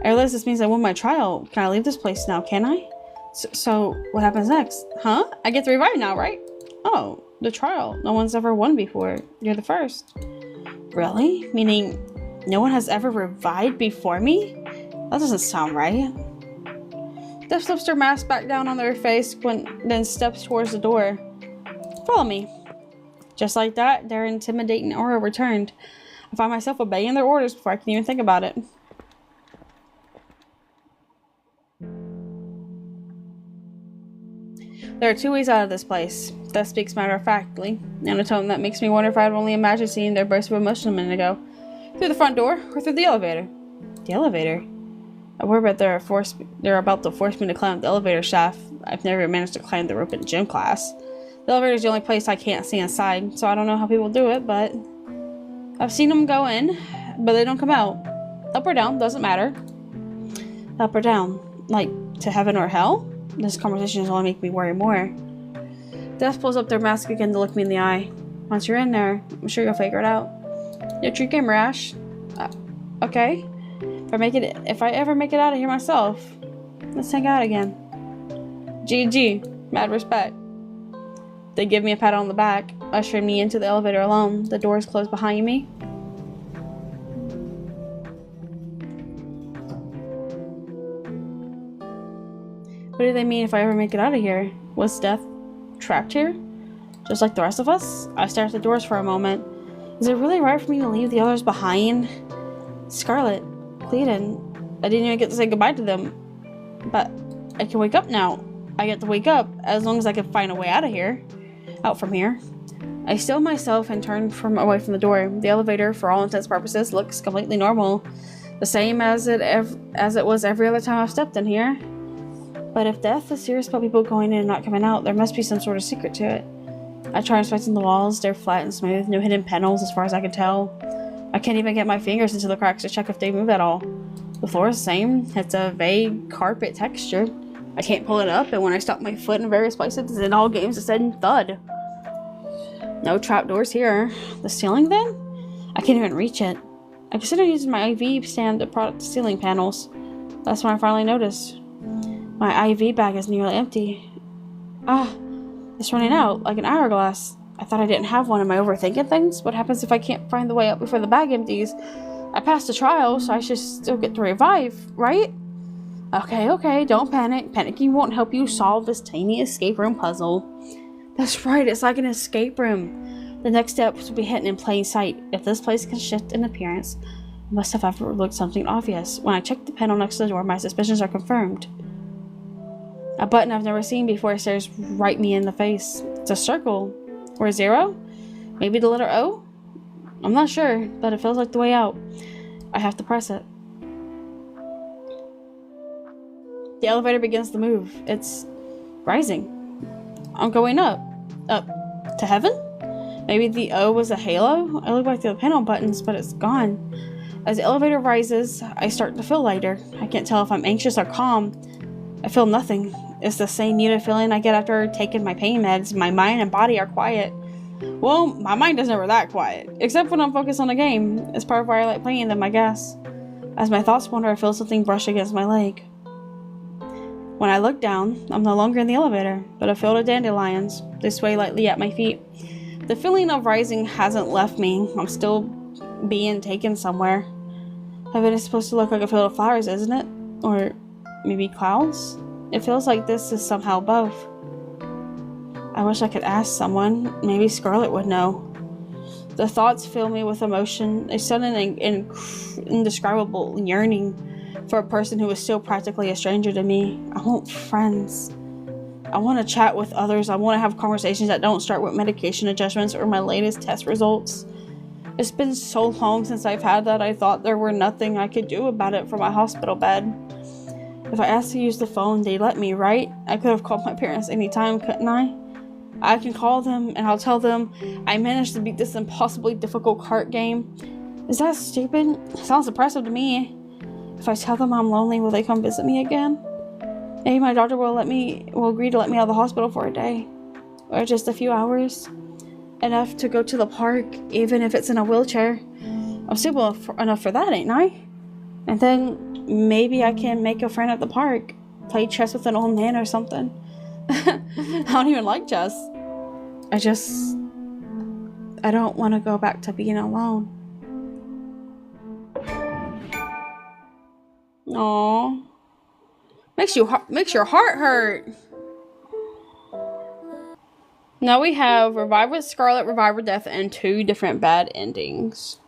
I realize this means I won my trial. Can I leave this place now, can I? So what happens next? Huh? I get to revive now, right? Oh, the trial. No one's ever won before. You're the first. Really? Meaning no one has ever revived before me? That doesn't sound right. Death slips their mask back down on their face, then steps towards the door. Follow me. Just like that, their intimidating aura returned. I find myself obeying their orders before I can even think about it. There are two ways out of this place. Death speaks matter-of-factly, in a tone that makes me wonder if I had only imagined seeing their burst of emotion a minute ago. Through the front door, or through the elevator? The elevator? I worry about they're about to force me to climb the elevator shaft. I've never managed to climb the rope in gym class. The elevator is the only place I can't see inside, so I don't know how people do it, but I've seen them go in, but they don't come out. Up or down, doesn't matter. Up or down. Like, to heaven or hell? This conversation is only making me worry more. Death pulls up their mask again to look me in the eye. Once you're in there, I'm sure you'll figure it out. Your true gamer, Ash. Okay. If I ever make it out of here myself, let's hang out again. GG. Mad respect. They give me a pat on the back, ushering me into the elevator alone. The doors close behind me. What do they mean if I ever make it out of here? Was Death trapped here? Just like the rest of us? I stare at the doors for a moment. Is it really right for me to leave the others behind? Scarlet, Cleveland, I didn't even get to say goodbye to them. But I can wake up now. I get to wake up as long as I can find a way out of here. Out from here. I still myself and turn away from the door. The elevator, for all intents and purposes, looks completely normal. The same as it was every other time I've stepped in here. But if Death is serious about people going in and not coming out, there must be some sort of secret to it. I try inspecting the walls. They're flat and smooth. No hidden panels as far as I can tell. I can't even get my fingers into the cracks to check if they move at all. The floor is the same. It's a vague carpet texture. I can't pull it up, and when I stop my foot in various places, in all games it said thud. No trapdoors here. The ceiling then? I can't even reach it. I consider using my IV stand to prod up the ceiling panels. That's when I finally noticed. My IV bag is nearly empty. It's running out, like an hourglass. I thought I didn't have one. Am I overthinking things? What happens if I can't find the way out before the bag empties? I passed the trial, so I should still get to revive, right? Okay, don't panic. Panicking won't help you solve this tiny escape room puzzle. That's right, it's like an escape room. The next steps will be hidden in plain sight. If this place can shift in appearance, I must have overlooked something obvious. When I check the panel next to the door, my suspicions are confirmed. A button I've never seen before stares right me in the face. It's a circle. Or a zero? Maybe the letter O? I'm not sure, but it feels like the way out. I have to press it. The elevator begins to move. It's rising. I'm going up. Up to heaven? Maybe the O was a halo? I look back to the panel buttons, but it's gone. As the elevator rises, I start to feel lighter. I can't tell if I'm anxious or calm. I feel nothing. It's the same muted feeling I get after taking my pain meds. My mind and body are quiet. Well, my mind is never that quiet. Except when I'm focused on a game. It's part of why I like playing them, I guess. As my thoughts wander, I feel something brush against my leg. When I look down, I'm no longer in the elevator, but a field of dandelions. They sway lightly at my feet. The feeling of rising hasn't left me. I'm still being taken somewhere. Heaven is supposed to look like a field of flowers, isn't it? Or maybe clouds? It feels like this is somehow both. I wish I could ask someone. Maybe Scarlet would know. The thoughts fill me with emotion, a sudden and indescribable yearning for a person who is still practically a stranger to me. I want friends. I want to chat with others. I want to have conversations that don't start with medication adjustments or my latest test results. It's been so long since I've had that, I thought there were nothing I could do about it from my hospital bed. If I asked to use the phone, they'd let me, right? I could have called my parents anytime, couldn't I? I can call them and I'll tell them I managed to beat this impossibly difficult card game. Is that stupid? It sounds impressive to me. If I tell them I'm lonely, will they come visit me again? Maybe my doctor will agree to let me out of the hospital for a day. Or just a few hours. Enough to go to the park, even if it's in a wheelchair. I'm stable enough for that, ain't I? And then maybe I can make a friend at the park. Play chess with an old man or something. I don't even like chess. I don't want to go back to being alone. Aww. Makes your heart hurt. Now we have Revive with Scarlet, Revive with Death, and 2 different bad endings.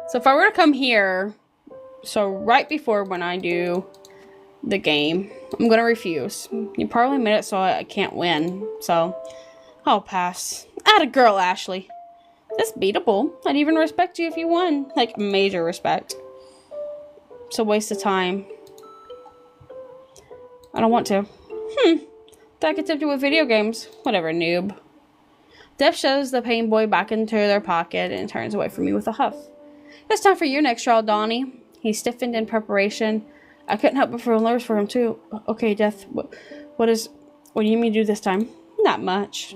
So if I were to come here, so right before when I do the game, I'm gonna refuse. You probably made it so I can't win, so I'll pass. Atta girl, Ashley. That's beatable. I'd even respect you if you won. Like, major respect. It's a waste of time. I don't want to. That gets tempted with video games. Whatever, noob. Death shoves the pain boy back into their pocket and turns away from me with a huff. It's time for your next trial, Donnie. He stiffened in preparation. I couldn't help but feel nervous for him, too. Okay, Death, what do you mean do this time? Not much.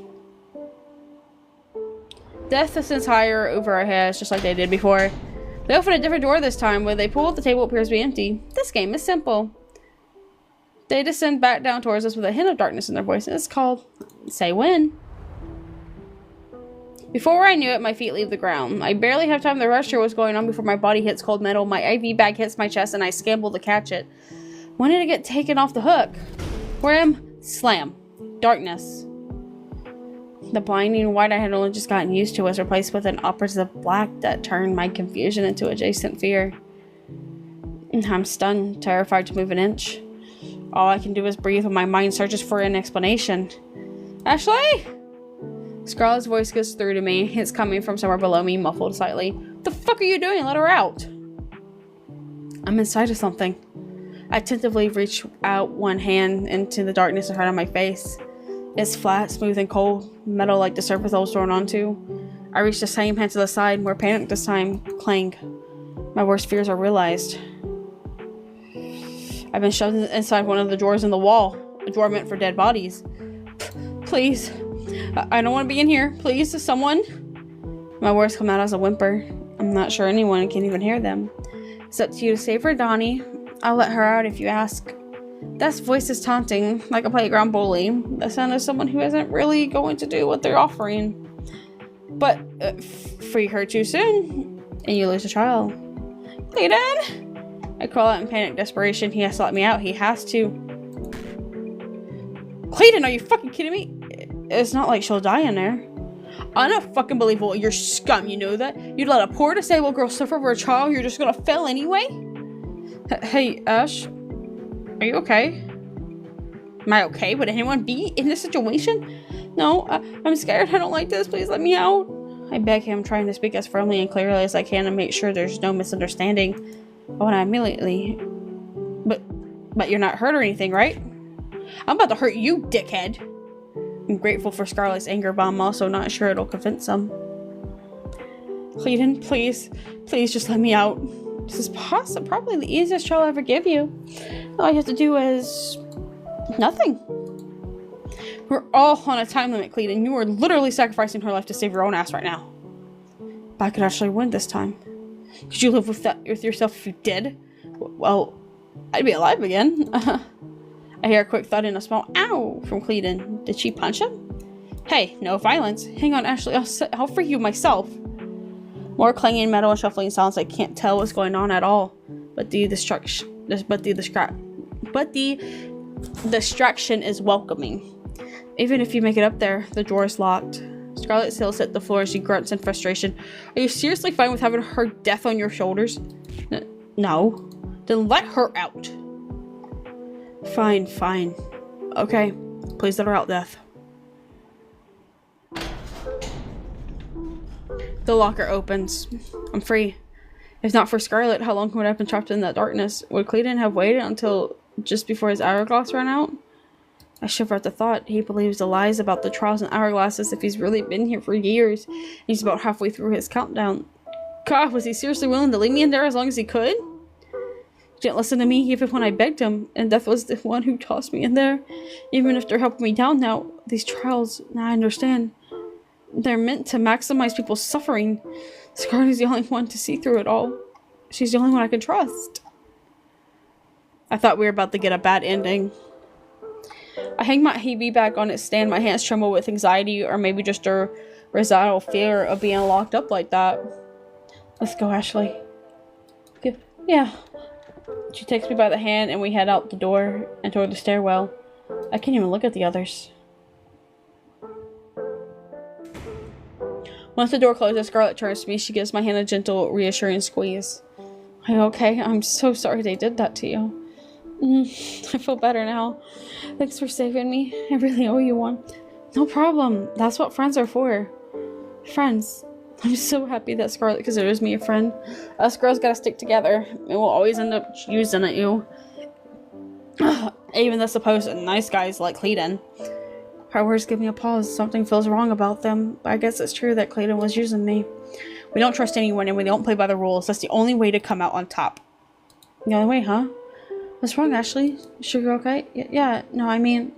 Death ascends higher over our heads, just like they did before. They open a different door this time. When they pull up, the table appears to be empty. This game is simple. They descend back down towards us with a hint of darkness in their voice. It's called Say When. Before I knew it, my feet leave the ground. I barely have time to rush through what's going on before my body hits cold metal. My IV bag hits my chest and I scramble to catch it. When did it get taken off the hook? Wham! Slam. Darkness. The blinding white I had only just gotten used to was replaced with an oppressive black that turned my confusion into adjacent fear. I'm stunned, terrified to move an inch. All I can do is breathe when my mind searches for an explanation. Ashley? Scarlet's voice gets through to me. It's coming from somewhere below me, muffled slightly. What the fuck are you doing? Let her out. I'm inside of something. I tentatively reach out one hand into the darkness in front of my face. It's flat, smooth, and cold, metal like the surface I was thrown onto. I reach the same hand to the side, more panicked this time. Clang. My worst fears are realized. I've been shoved inside one of the drawers in the wall. A drawer meant for dead bodies. Please. I don't want to be in here. Please, someone. My words come out as a whimper. I'm not sure anyone can even hear them. It's up to you to save her, Donnie. I'll let her out if you ask. That voice is taunting, like a playground bully. The sound of someone who isn't really going to do what they're offering. But free her too soon, and you lose the trial. Clayton! I crawl out in panic desperation. He has to let me out. He has to. Clayton, are you fucking kidding me? It's not like she'll die in there. I'm not fucking believable. You're scum, you know that? You'd let a poor disabled girl suffer for a child you're just gonna fail anyway? Hey, Ash. Are you okay? Am I okay? Would anyone be in this situation? No, I'm scared. I don't like this. Please let me out. I beg him, trying to speak as firmly and clearly as I can to make sure there's no misunderstanding. When I immediately... But you're not hurt or anything, right? I'm about to hurt you, dickhead. I'm grateful for Scarlet's anger, but I'm also not sure it'll convince them. Clayton, please just let me out. This is probably the easiest trial I'll ever give you. All I have to do is... nothing. We're all on a time limit, Clayton. You are literally sacrificing her life to save your own ass right now. But I could actually win this time. Could you live with yourself if you did? Well, I'd be alive again. I hear a quick thud and a small ow from Clayton. Did she punch him? Hey, no violence. Hang on, Ashley. I'll free you myself. More clanging metal and shuffling sounds. I can't tell what's going on at all. But the distraction is welcoming. Even if you make it up there, the door is locked. Scarlet Seal hit the floor as she grunts in frustration. Are you seriously fine with having her death on your shoulders? No. Then let her out. Fine, fine. Okay. Please let her out, Death. The locker opens. I'm free. If not for Scarlet, how long would I have been trapped in that darkness? Would Clayton have waited until just before his hourglass ran out? I shiver at the thought. He believes the lies about the trials and hourglasses if he's really been here for years. He's about halfway through his countdown. God, was he seriously willing to leave me in there as long as he could? He didn't listen to me even when I begged him, and Death was the one who tossed me in there. Even if they're helping me down now, these trials, now I understand. They're meant to maximize people's suffering. Scarlet's the only one to see through it all. She's the only one I can trust. I thought we were about to get a bad ending. I hang my HB back on its stand. My hands tremble with anxiety, or maybe just a residual fear of being locked up like that. Let's go, Ashley. Yeah. She takes me by the hand and we head out the door and toward the stairwell. I can't even look at the others. Once the door closes, Scarlet turns to me. She gives my hand a gentle, reassuring squeeze. Are you okay? I'm so sorry they did that to you. I feel better now. Thanks for saving me. I really owe you one. No problem. That's what friends are for. Friends. I'm so happy that Scarlet considers me a friend. Us girls gotta stick together. And we'll always end up using at you. Even the supposed nice guys like Clayton. Her words give me a pause. Something feels wrong about them. But I guess it's true that Clayton was using me. We don't trust anyone and we don't play by the rules. That's the only way to come out on top. The only way, huh? What's wrong, Ashley? You sure you're okay? Yeah, no, I mean,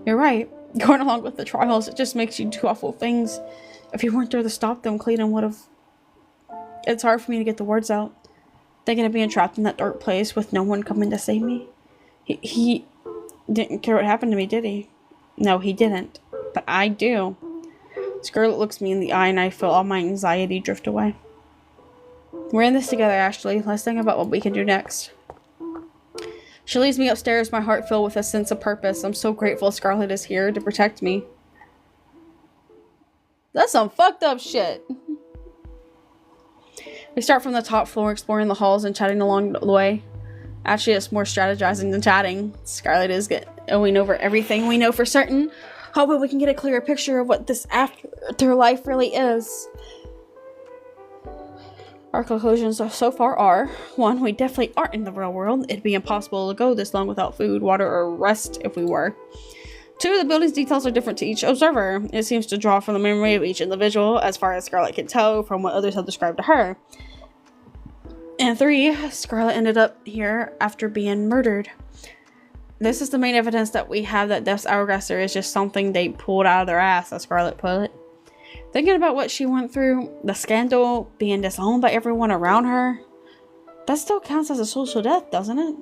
you're right. Going along with the trials, it just makes you do awful things. If you weren't there to stop them, Clayton would have... It's hard for me to get the words out. Thinking of being trapped in that dark place with no one coming to save me. He didn't care what happened to me, did he? No, he didn't. But I do. Scarlet looks me in the eye and I feel all my anxiety drift away. We're in this together, Ashley. Let's think about what we can do next. She leads me upstairs, my heart filled with a sense of purpose. I'm so grateful Scarlet is here to protect me. That's some fucked up shit. We start from the top floor, exploring the halls and chatting along the way. Actually, it's more strategizing than chatting. Scarlet is going over everything we know for certain, hoping we can get a clearer picture of what this afterlife really is. Our conclusions so far are: 1, we definitely aren't in the real world. It'd be impossible to go this long without food, water, or rest if we were. 2, the building's details are different to each observer. It seems to draw from the memory of each individual, as far as Scarlet can tell from what others have described to her. And 3, Scarlet ended up here after being murdered. This is the main evidence that we have that Death's Hourglass is just something they pulled out of their ass, as Scarlet put it. Thinking about what she went through, the scandal, being disowned by everyone around her, that still counts as a social death, doesn't it?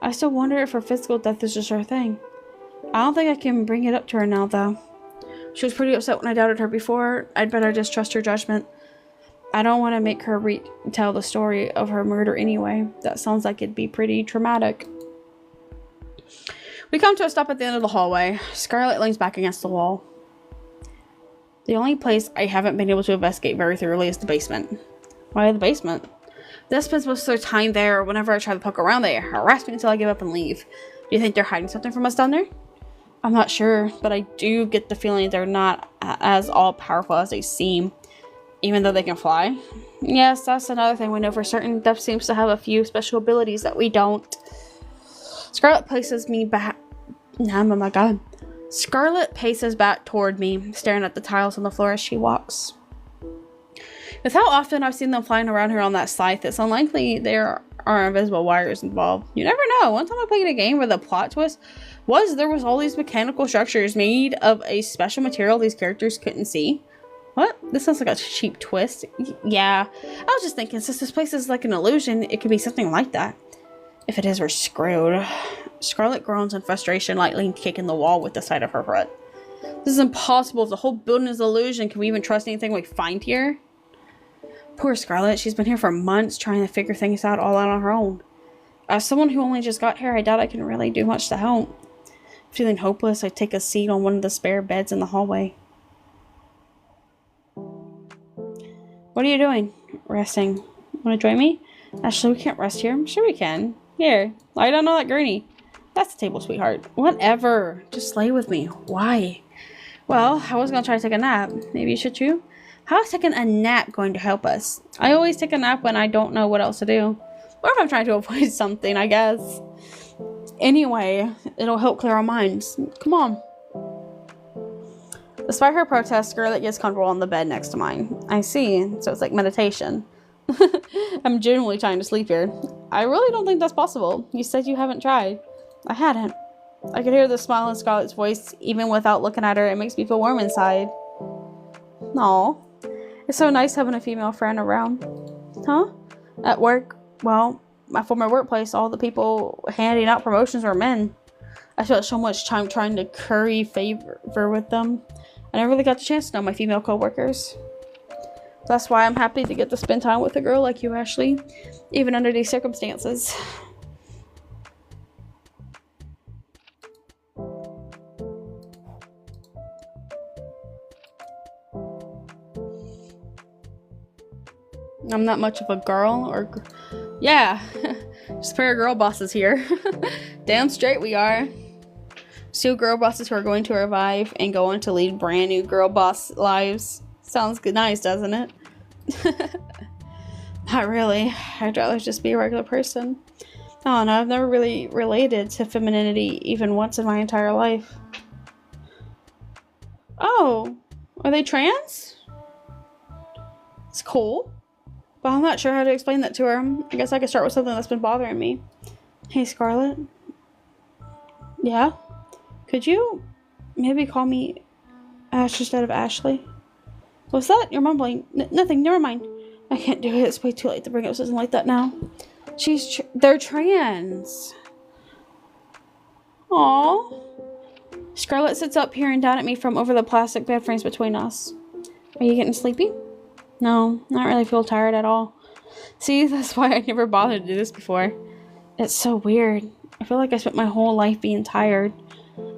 I still wonder if her physical death is just her thing. I don't think I can bring it up to her now, though. She was pretty upset when I doubted her before. I'd better just trust her judgment. I don't want to make her retell the story of her murder anyway. That sounds like it'd be pretty traumatic. We come to a stop at the end of the hallway. Scarlet leans back against the wall. The only place I haven't been able to investigate very thoroughly is the basement. Why the basement? The spends most of their time there. Whenever I try to poke around, they harass me until I give up and leave. Do you think they're hiding something from us down there? I'm not sure, but I do get the feeling they're not as all-powerful as they seem, even though they can fly. Yes, that's another thing we know for certain. Death seems to have a few special abilities that we don't. Scarlet paces me back. Oh my god. Scarlet paces back toward me, staring at the tiles on the floor as she walks. With how often I've seen them flying around here on that scythe, it's unlikely there are invisible wires involved. You never know. One time I played a game where the plot twist was there was all these mechanical structures made of a special material these characters couldn't see. What? This sounds like a cheap twist. Yeah. I was just thinking, since this place is like an illusion, it could be something like that. If it is, we're screwed. Scarlet groans in frustration, lightly kicking the wall with the side of her foot. This is impossible. If the whole building is an illusion, can we even trust anything we find here? Poor Scarlet, she's been here for months trying to figure things out all out on her own. As someone who only just got here, I doubt I can really do much to help. Feeling hopeless, I take a seat on one of the spare beds in the hallway. What are you doing? Resting. Want to join me? Ashley, we can't rest here. I'm sure we can. Here, lie down on that gurney. That's the table, sweetheart. Whatever. Just lay with me. Why? Well, I was going to try to take a nap. Maybe you should too? How is taking a nap going to help us? I always take a nap when I don't know what else to do. Or if I'm trying to avoid something, I guess. Anyway, it'll help clear our minds. Come on. Despite her protest, Scarlet gets comfortable on the bed next to mine. I see. So it's like meditation. I'm genuinely trying to sleep here. I really don't think that's possible. You said you haven't tried. I hadn't. I could hear the smile in Scarlet's voice even without looking at her. It makes me feel warm inside. Aw. It's so nice having a female friend around. Huh? At work, well, my former workplace, all the people handing out promotions were men. I spent so much time trying to curry favor with them. I never really got the chance to know my female coworkers. That's why I'm happy to get to spend time with a girl like you, Ashley, even under these circumstances. I'm not much of a girl, or... Yeah, just a pair of girl bosses here. Damn straight we are. 2 girl bosses who are going to revive and go on to lead brand new girl boss lives. Sounds good, nice, doesn't it? Not really. I'd rather just be a regular person. Oh no, I've never really related to femininity even once in my entire life. Oh, are they trans? It's cool. But I'm not sure how to explain that to her. I guess I could start with something that's been bothering me. Hey, Scarlet. Yeah? Could you maybe call me Ash instead of Ashley? What's that? You're mumbling. Nothing. Never mind. I can't do it. It's way too late to bring up something like that now. They're trans. Aww. Scarlet sits up, peering down at me from over the plastic bed frames between us. Are you getting sleepy? No, I don't really feel tired at all. See, that's why I never bothered to do this before. It's so weird. I feel like I spent my whole life being tired.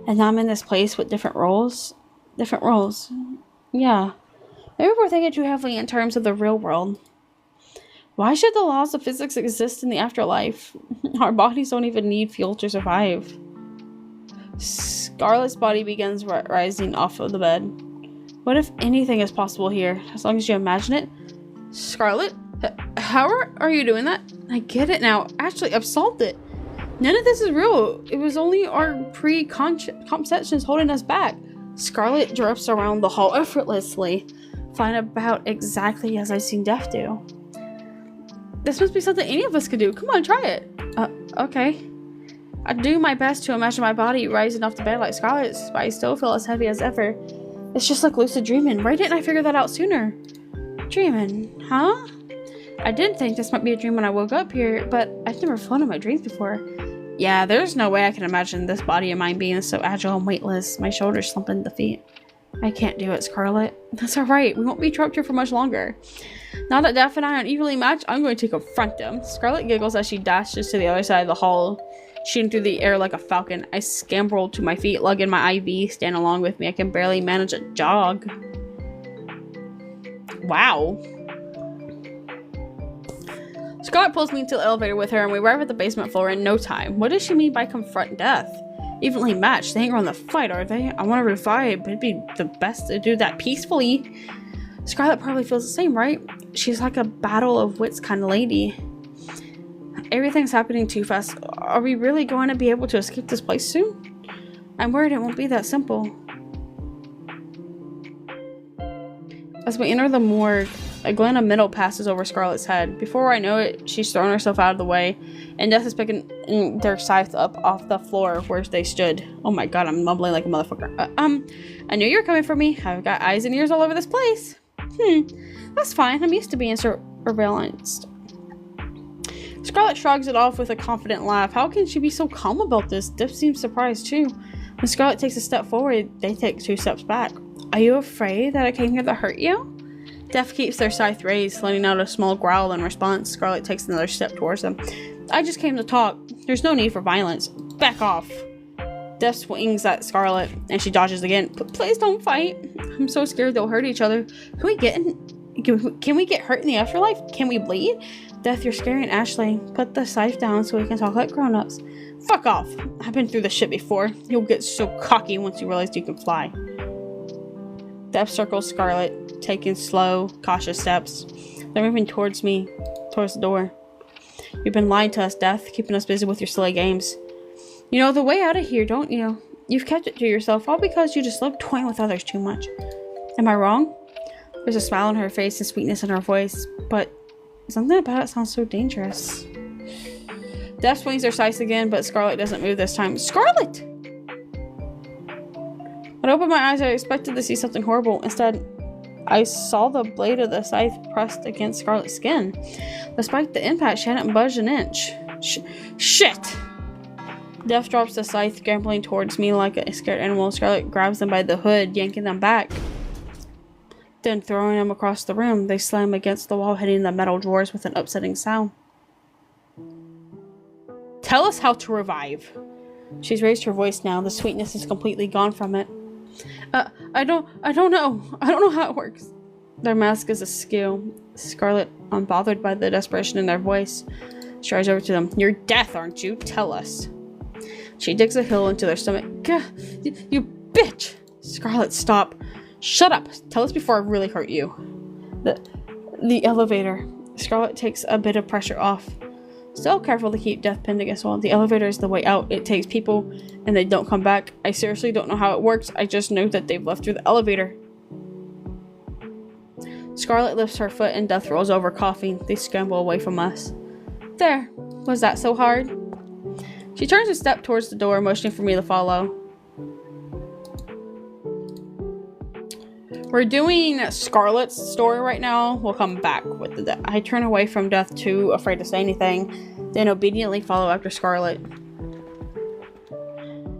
And now I'm in this place with different roles. Different roles. Yeah. Maybe we're thinking too heavily in terms of the real world. Why should the laws of physics exist in the afterlife? Our bodies don't even need fuel to survive. Scarlet's body begins rising off of the bed. What if anything is possible here, as long as you imagine it? Scarlet? How are you doing that? I get it now. Actually, I've solved it. None of this is real. It was only our preconceptions holding us back. Scarlet drifts around the hall effortlessly, flying about exactly as I've seen Death do. This must be something any of us could do. Come on, try it. Okay. I do my best to imagine my body rising off the bed like Scarlet's, but I still feel as heavy as ever. It's just like lucid dreaming. Why didn't I figure that out sooner? Dreaming, huh? I did think this might be a dream when I woke up here, but I've never flown in my dreams before. Yeah, there's no way I can imagine this body of mine being so agile and weightless. My shoulders slumping the feet. I can't do it, Scarlet. That's alright. We won't be trapped here for much longer. Now that Death and I are evenly matched, I'm going to confront him. Scarlet giggles as she dashes to the other side of the hall, shooting through the air like a falcon. I scamper to my feet, lug in my IV, stand along with me. I can barely manage a jog. Wow. Scarlet pulls me into the elevator with her, and we arrive at the basement floor in no time. What does she mean by confront Death? Evenly matched. They ain't gonna fight, are they? I want to revive, but it'd be the best to do that peacefully. Scarlet probably feels the same, right? She's like a battle of wits kind of lady. Everything's happening too fast. Are we really going to be able to escape this place soon? I'm worried it won't be that simple. As we enter the morgue, a glint of metal passes over Scarlet's head. Before I know it, she's thrown herself out of the way, and Death is picking their scythe up off the floor where they stood. Oh my god, I'm mumbling like a motherfucker. I knew you were coming for me. I've got eyes and ears all over this place. That's fine. I'm used to being surveillanced. Scarlet shrugs it off with a confident laugh. How can she be so calm about this? Death seems surprised too. When Scarlet takes a step forward, they take 2 steps back. Are you afraid that I came here to hurt you? Death keeps their scythe raised, letting out a small growl in response. Scarlet takes another step towards them. I just came to talk. There's no need for violence. Back off. Death swings at Scarlet, and she dodges again. Please don't fight. I'm so scared they'll hurt each other. Can we get hurt in the afterlife? Can we bleed? Death, you're scaring Ashley. Put the scythe down so we can talk like grown-ups. Fuck off. I've been through this shit before. You'll get so cocky once you realize you can fly. Death circles Scarlet, taking slow, cautious steps. They're moving towards me, towards the door. You've been lying to us, Death, keeping us busy with your silly games. You know the way out of here, don't you? You've kept it to yourself, all because you just love toying with others too much. Am I wrong? There's a smile on her face and sweetness in her voice, but something about it sounds so dangerous. Death swings her scythe again, but Scarlet doesn't move this time. Scarlet! When I opened my eyes, I expected to see something horrible. Instead, I saw the blade of the scythe pressed against Scarlet's skin. Despite the impact, she hadn't budged an inch. Shit! Death drops the scythe, scrambling towards me like a scared animal. Scarlet grabs them by the hood, yanking them back. Then throwing them across the room, they slam against the wall, hitting the metal drawers with an upsetting sound. Tell us how to revive. She's raised her voice now. The sweetness is completely gone from it. I don't know. I don't know how it works. Their mask is askew. Scarlet, unbothered by the desperation in their voice, strides over to them. You're Death, aren't you? Tell us. She digs a heel into their stomach. Gah, you bitch! Scarlet, stop. Shut up. Tell us before I really hurt you. The elevator. Scarlet takes a bit of pressure off. Still careful to keep Death pinned against the wall. The elevator is the way out. It takes people and they don't come back. I seriously don't know how it works. I just know that they've left through the elevator. Scarlet lifts her foot and Death rolls over, coughing. They scramble away from us. There. Was that so hard? She turns a step towards the door, motioning for me to follow. We're doing Scarlet's story right now. We'll come back with the I turn away from Death, too afraid to say anything, then obediently follow after Scarlet.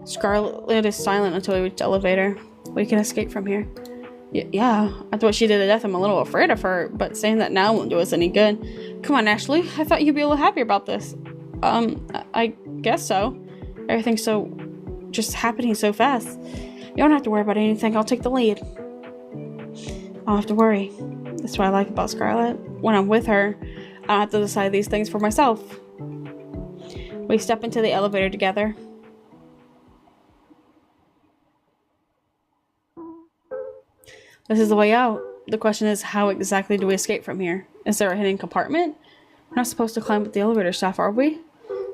Scarlet is silent until we reach the elevator. We can escape from here. Yeah, after what she did to Death, I'm a little afraid of her, but saying that now won't do us any good. Come on, Ashley. I thought you'd be a little happier about this. I guess so. Everything's just happening so fast. You don't have to worry about anything. I'll take the lead. I don't have to worry. That's what I like about Scarlet. When I'm with her, I don't have to decide these things for myself. We step into the elevator together. This is the way out. The question is, how exactly do we escape from here? Is there a hidden compartment? We're not supposed to climb up the elevator shaft, are we?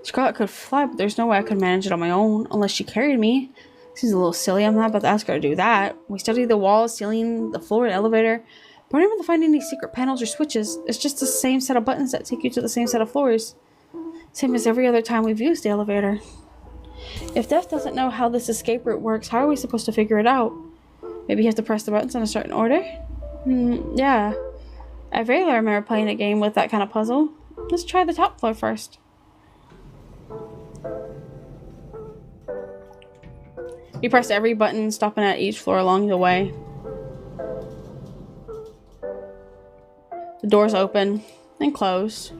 Scarlet could fly, but there's no way I could manage it on my own, unless she carried me. Seems a little silly. I'm not about to ask her to do that. We studied the walls, ceiling, the floor, and elevator. But we're not able to find any secret panels or switches. It's just the same set of buttons that take you to the same set of floors. Same as every other time we've used the elevator. If Death doesn't know how this escape route works, how are we supposed to figure it out? Maybe you have to press the buttons in a certain order? Yeah. I rarely remember playing a game with that kind of puzzle. Let's try the top floor first. You press every button, stopping at each floor along the way. The doors open and close.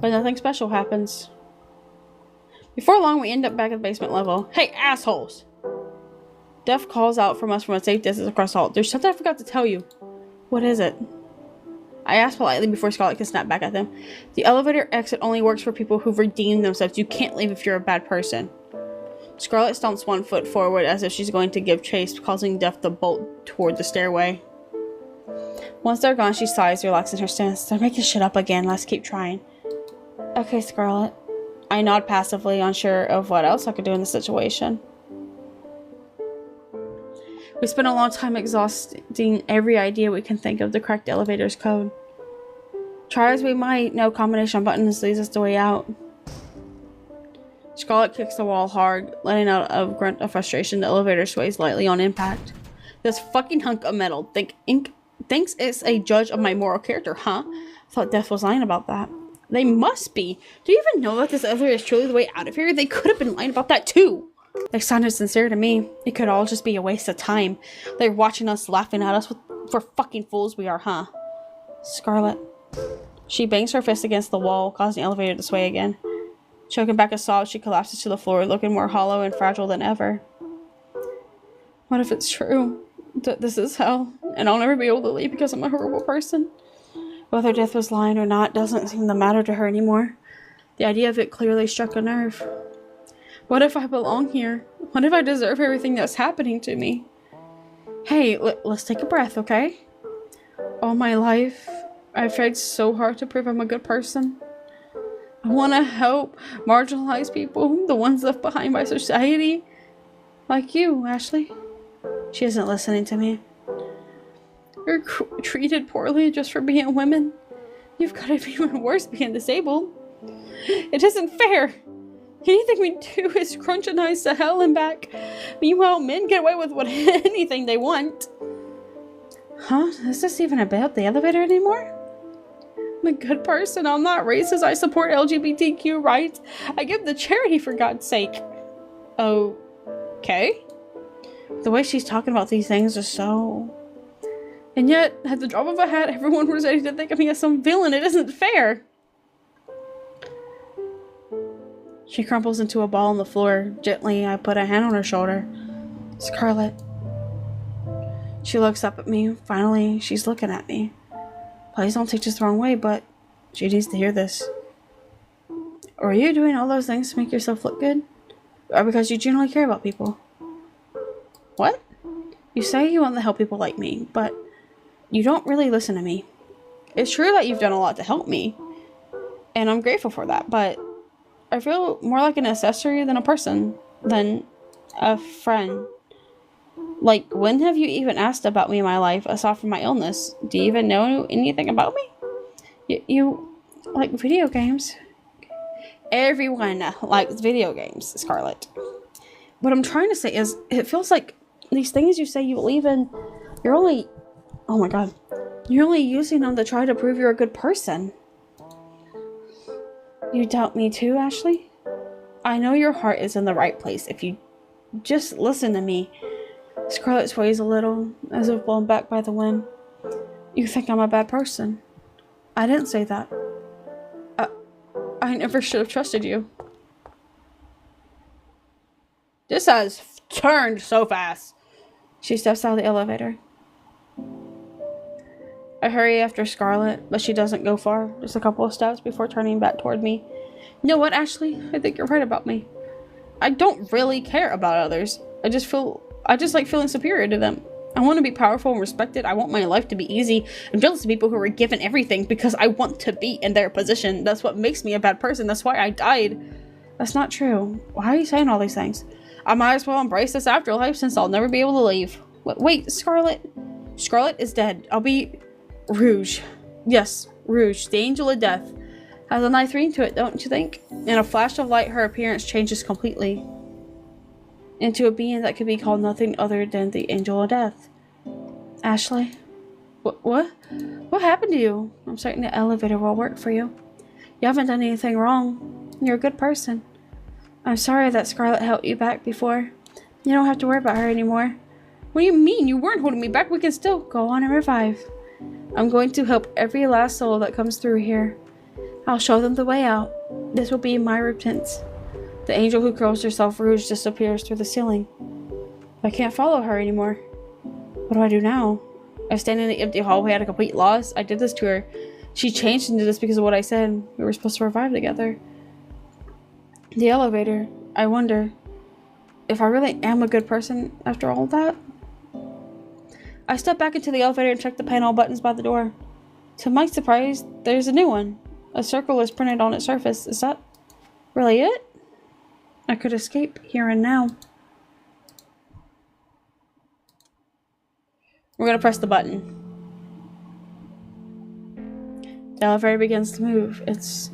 But nothing special happens. Before long, we end up back at the basement level. Hey, assholes! Death calls out from us from a safe distance across the hall. There's something I forgot to tell you. What is it? I asked politely before Scarlet could snap back at them. The elevator exit only works for people who've redeemed themselves. You can't leave if you're a bad person. Scarlet stomps one foot forward as if she's going to give chase, causing Death to bolt toward the stairway. Once they're gone, she sighs, relaxing her stance. They're making shit up again. Let's keep trying. Okay, Scarlet. I nod passively, unsure of what else I could do in this situation. We spent a long time exhausting every idea we can think of to crack the elevator's code. Try as we might, no combination of buttons leads us the way out. Scarlet kicks the wall hard, letting out a grunt of frustration. The elevator sways lightly on impact. This fucking hunk of metal thinks it's a judge of my moral character, huh? I thought Death was lying about that. They must be. Do you even know that this elevator is truly the way out of here? They could have been lying about that too. They sounded sincere to me. It could all just be a waste of time. They're watching us, laughing at us for fucking fools we are, huh? Scarlet. She bangs her fist against the wall, causing the elevator to sway again. Choking back a sob, she collapses to the floor, looking more hollow and fragile than ever. What if it's true? That this is hell, and I'll never be able to leave because I'm a horrible person? Whether death was lying or not doesn't seem to matter to her anymore. The idea of it clearly struck a nerve. What if I belong here? What if I deserve everything that's happening to me? Hey, let's take a breath, okay? All my life, I've tried so hard to prove I'm a good person. I want to help marginalized people, the ones left behind by society. Like you, Ashley. She isn't listening to me. You're treated poorly just for being women. You've got it even worse being disabled. It isn't fair. Anything we do is crunch and ice to hell and back. Meanwhile, men get away with anything they want. Huh? Is this even about the elevator anymore? I'm a good person. I'm not racist. I support LGBTQ rights. I give the charity, for God's sake. Okay. The way she's talking about these things is so... And yet, at the drop of a hat, everyone was ready to think of me as some villain. It isn't fair. She crumples into a ball on the floor. Gently, I put a hand on her shoulder. Scarlet. She looks up at me. Finally, she's looking at me. Please don't take this the wrong way, but she needs to hear this. Are you doing all those things to make yourself look good? Or because you genuinely care about people? What? You say you want to help people like me, but you don't really listen to me. It's true that you've done a lot to help me, and I'm grateful for that, but I feel more like an accessory than a person, than a friend. Like, when have you even asked about me in my life, aside from my illness? Do you even know anything about me? You like video games? Everyone likes video games, Scarlet. What I'm trying to say is, it feels like these things you say you believe in, you're only... Oh my god. You're only using them to try to prove you're a good person. You doubt me too, Ashley? I know your heart is in the right place if you just listen to me. Scarlet sways a little, as if blown back by the wind. You think I'm a bad person? I didn't say that. I never should have trusted you. This has turned so fast. She steps out of the elevator. I hurry after Scarlet, but she doesn't go far. Just a couple of steps before turning back toward me. You know what, Ashley? I think you're right about me. I don't really care about others. I just like feeling superior to them. I want to be powerful and respected. I want my life to be easy. I'm jealous of people who are given everything because I want to be in their position. That's what makes me a bad person. That's why I died. That's not true. Why are you saying all these things? I might as well embrace this afterlife since I'll never be able to leave. Wait, Scarlet. Scarlet is dead. I'll be... Rouge. Yes, Rouge, the angel of death. Has a nice ring to it, don't you think? In a flash of light, her appearance changes completely into a being that could be called nothing other than the angel of death. Ashley? What? What happened to you? I'm certain the elevator will work for you. You haven't done anything wrong. You're a good person. I'm sorry that Scarlet held you back before. You don't have to worry about her anymore. What do you mean? You weren't holding me back. We can still go on and revive. I'm going to help every last soul that comes through here. I'll show them the way out. This will be my repentance. The angel who calls herself Rouge disappears through the ceiling. I can't follow her anymore. What do I do now? I stand in the empty hallway at a complete loss. I did this to her. She changed into this because of what I said. We were supposed to revive together. The elevator. I wonder if I really am a good person after all that. I step back into the elevator and check the panel buttons by the door. To my surprise, there's a new one. A circle is printed on its surface. Is that really it? I could escape here and now. We're gonna press the button. The elevator begins to move. It's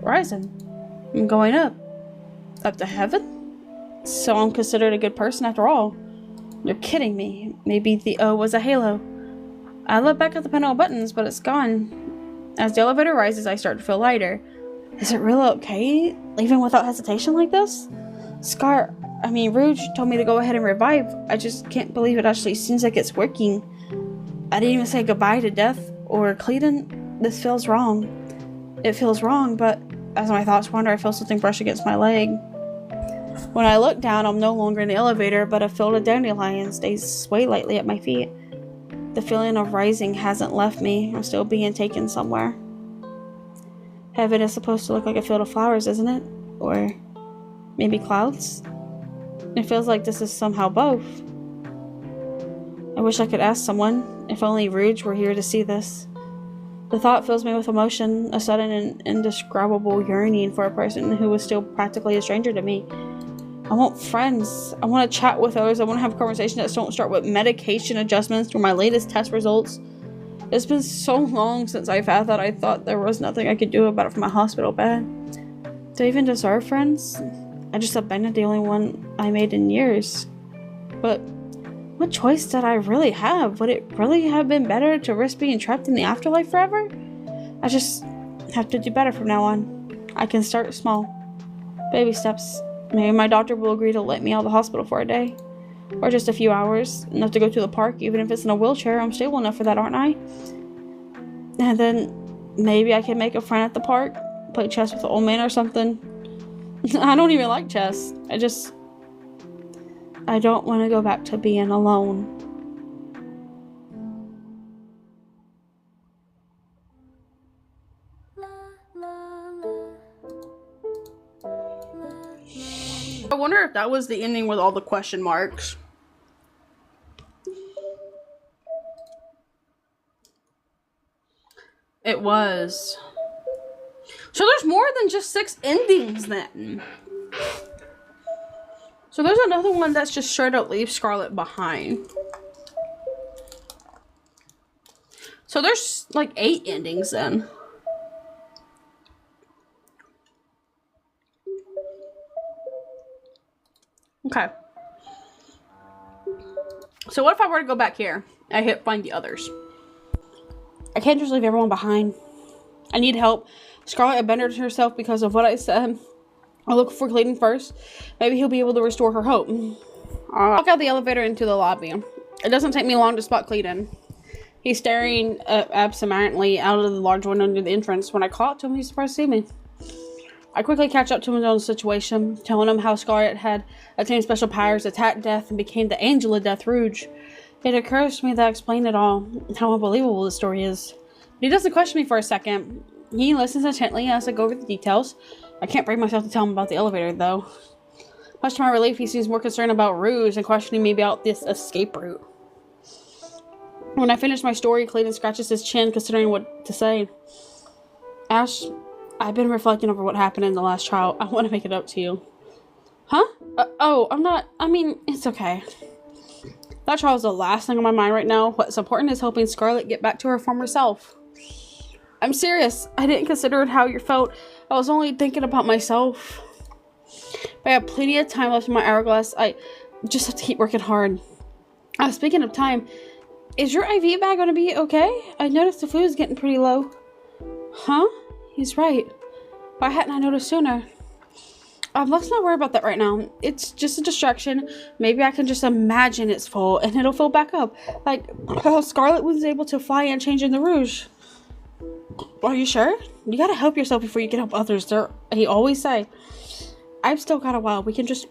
rising. I'm going up. Up to heaven? So I'm considered a good person after all. You're kidding me. Maybe the O was a halo. I look back at the panel of buttons, but it's gone. As the elevator rises, I start to feel lighter. Is it really okay? Leaving without hesitation like this? I mean, Rouge told me to go ahead and revive. I just can't believe it actually seems like it's working. I didn't even say goodbye to Death or Clayton. This feels wrong. It feels wrong, but as my thoughts wander, I feel something brush against my leg. When I look down, I'm no longer in the elevator, but a field of dandelions. They sway lightly at my feet. The feeling of rising hasn't left me. I'm still being taken somewhere. Heaven is supposed to look like a field of flowers, isn't it? Or maybe clouds? It feels like this is somehow both. I wish I could ask someone, if only Rouge were here to see this. The thought fills me with emotion, a sudden and indescribable yearning for a person who was still practically a stranger to me. I want friends. I want to chat with others. I want to have conversations that don't start with medication adjustments or my latest test results. It's been so long since I've had that I thought there was nothing I could do about it from my hospital bed. Do I even deserve friends? I just abandoned the only one I made in years. But what choice did I really have? Would it really have been better to risk being trapped in the afterlife forever? I just have to do better from now on. I can start small. Baby steps. Maybe my doctor will agree to let me out of the hospital for a day. Or just a few hours. Enough to go to the park, even if it's in a wheelchair. I'm stable enough for that, aren't I? And then maybe I can make a friend at the park. Play chess with the old man or something. I don't even like chess. I don't want to go back to being alone. I wonder if that was the ending with all the question marks. It was. So there's more than just 6 endings then. So there's another one that's just straight up leave Scarlet behind. So there's like 8 endings then. Okay. So what if I were to go back here? I hit find the others. I can't just leave everyone behind. I need help. Scarlet abandoned herself because of what I said. I'll look for Clayton first. Maybe he'll be able to restore her hope. I'll walk out the elevator into the lobby. It doesn't take me long to spot Clayton. He's staring absentmindedly out of the large window near the entrance. When I call out to him, he's surprised to see me. I quickly catch up to his own situation, telling him how Scarlet had attained special powers, attacked Death, and became the Angel of Death Rouge. It occurs to me that I explained it all, how unbelievable the story is. But he doesn't question me for a second. He listens intently as I go over the details. I can't bring myself to tell him about the elevator, though. Much to my relief, he seems more concerned about Rouge and questioning me about this escape route. When I finish my story, Clayton scratches his chin, considering what to say. Ash, I've been reflecting over what happened in the last trial. I want to make it up to you. Huh? It's okay. That trial is the last thing on my mind right now. What's important is helping Scarlet get back to her former self. I'm serious. I didn't consider how you felt. I was only thinking about myself. But I have plenty of time left in my hourglass. I just have to keep working hard. Speaking of time, is your IV bag going to be okay? I noticed the food's getting pretty low. Huh? He's right. Why hadn't I noticed sooner? Let's not worry about that right now. It's just a distraction. Maybe I can just imagine it's full and it'll fill back up. Like how Scarlet was able to fly and change in the Rouge. Are you sure? You gotta help yourself before you can help others. He always say. I've still got a while. We can just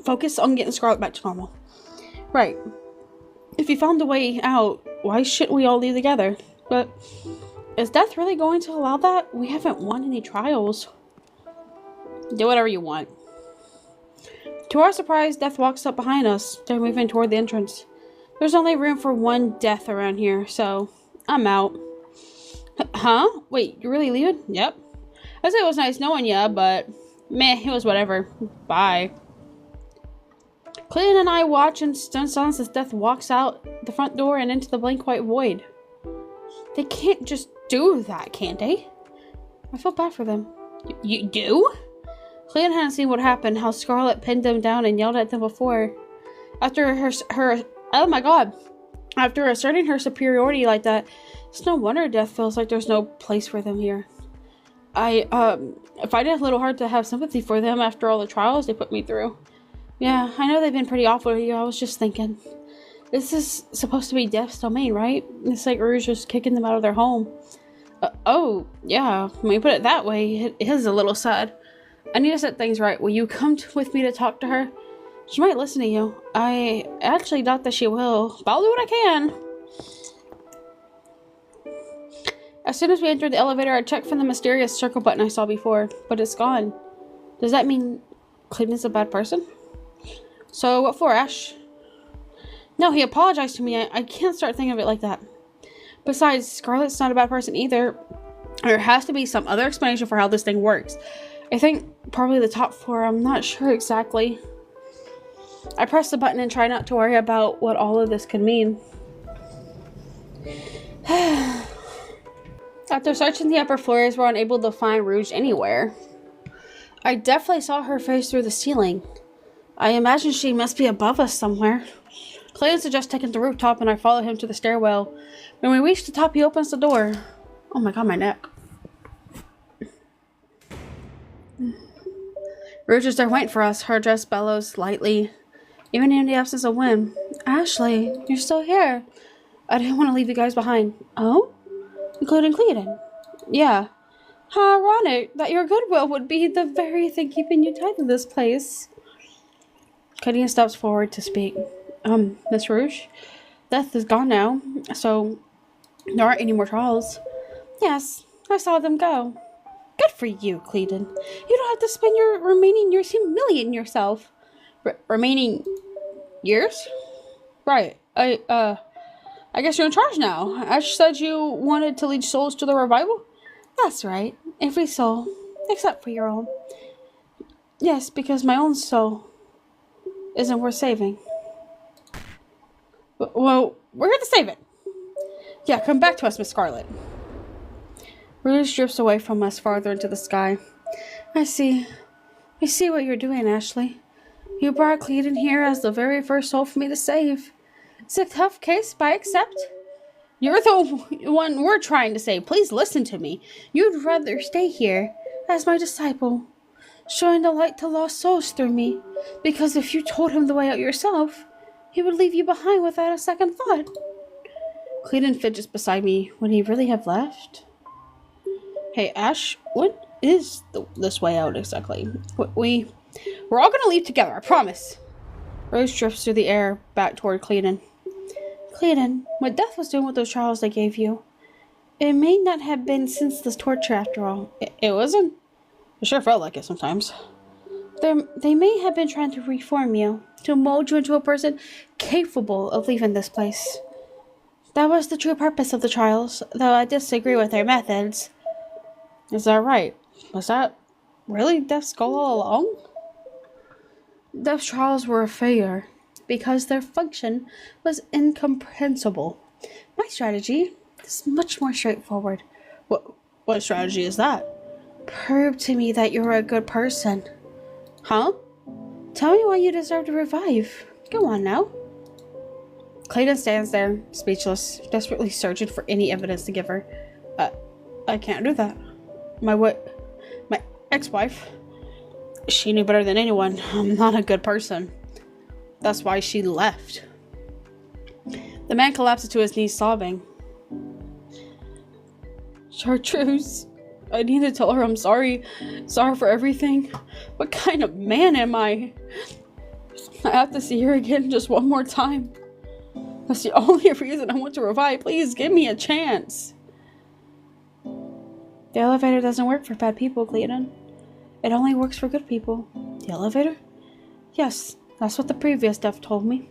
focus on getting Scarlet back to normal. Right. If you found a way out, why shouldn't we all leave together? But is Death really going to allow that? We haven't won any trials. Do whatever you want. To our surprise, Death walks up behind us. They're moving toward the entrance. There's only room for one Death around here, so I'm out. Huh? Wait, you really leaving? Yep. I said it was nice knowing ya, but meh, it was whatever. Bye. Clayton and I watch in stunned silence as Death walks out the front door and into the blank white void. They can't just do that, can they? I feel bad for them. You do? Clayton hadn't seen what happened, how Scarlet pinned them down and yelled at them before. After oh my god. After asserting her superiority like that, it's no wonder Death feels like there's no place for them here. I find it a little hard to have sympathy for them after all the trials they put me through. Yeah, I know they've been pretty awful to you. I was just thinking. This is supposed to be Death's domain, right? It's like Rouge just kicking them out of their home. Oh, yeah. When you put it that way, it is a little sad. I need to set things right. Will you come with me to talk to her? She might listen to you. I actually doubt that she will, but I'll do what I can. As soon as we entered the elevator, I checked for the mysterious circle button I saw before, but it's gone. Does that mean Clayton's a bad person? So, what for, Ash? No, he apologized to me. I can't start thinking of it like that. Besides, Scarlet's not a bad person either. There has to be some other explanation for how this thing works. I think probably the top floor. I'm not sure exactly. I pressed the button and tried not to worry about what all of this could mean. After searching the upper floors, we're unable to find Rouge anywhere. I definitely saw her face through the ceiling. I imagine she must be above us somewhere. Clayton suggests taking the rooftop, and I follow him to the stairwell. When we reach the top, he opens the door. Oh my god, my neck. Rouge is there waiting for us. Her dress bellows lightly, even in the absence of wind. Ashley, you're still here. I didn't want to leave you guys behind. Oh? Including Clayton. Yeah. How ironic that your goodwill would be the very thing keeping you tied to this place. Clayton steps forward to speak. Miss Rouge? Death is gone now, so there aren't any more trials. Yes, I saw them go. Good for you, Clayton. You don't have to spend your remaining years humiliating yourself. Remaining years? Right. I guess you're in charge now. Ash said you wanted to lead souls to the revival? That's right. Every soul. Except for your own. Yes, because my own soul isn't worth saving. Well, we're here to save it. Yeah, come back to us, Miss Scarlet. Rouge drifts away from us farther into the sky. I see what you're doing, Ashley. You brought Clayton here as the very first soul for me to save. It's a tough case, but I accept. You're the one we're trying to save. Please listen to me. You'd rather stay here as my disciple, showing the light to lost souls through me. Because if you told him the way out yourself, he would leave you behind without a second thought. Clayton fidgets beside me. Would he really have left? Hey, Ash, what is this way out exactly? We're all gonna leave together, I promise. Rose drifts through the air back toward Clayton. Clayton, what Death was doing with those trials they gave you, it may not have been senseless torture after all. It wasn't. It sure felt like it sometimes. They may have been trying to reform you, to mold you into a person capable of leaving this place. That was the true purpose of the trials, though I disagree with their methods. Is that right? Was that really Death's goal all along? Death's trials were a failure because their function was incomprehensible. My strategy is much more straightforward. What strategy is that? Prove to me that you're a good person. Huh? Tell me why you deserve to revive. Go on now. Clayton stands there, speechless, desperately searching for any evidence to give her. I can't do that. My ex-wife, she knew better than anyone. I'm not a good person. That's why she left. The man collapses to his knees, sobbing. Chartreuse, I need to tell her I'm sorry. Sorry for everything. What kind of man am I? I have to see her again just one more time. That's the only reason I want to revive. Please give me a chance. The elevator doesn't work for bad people, Clayton. It only works for good people. The elevator? Yes, that's what the previous Death told me.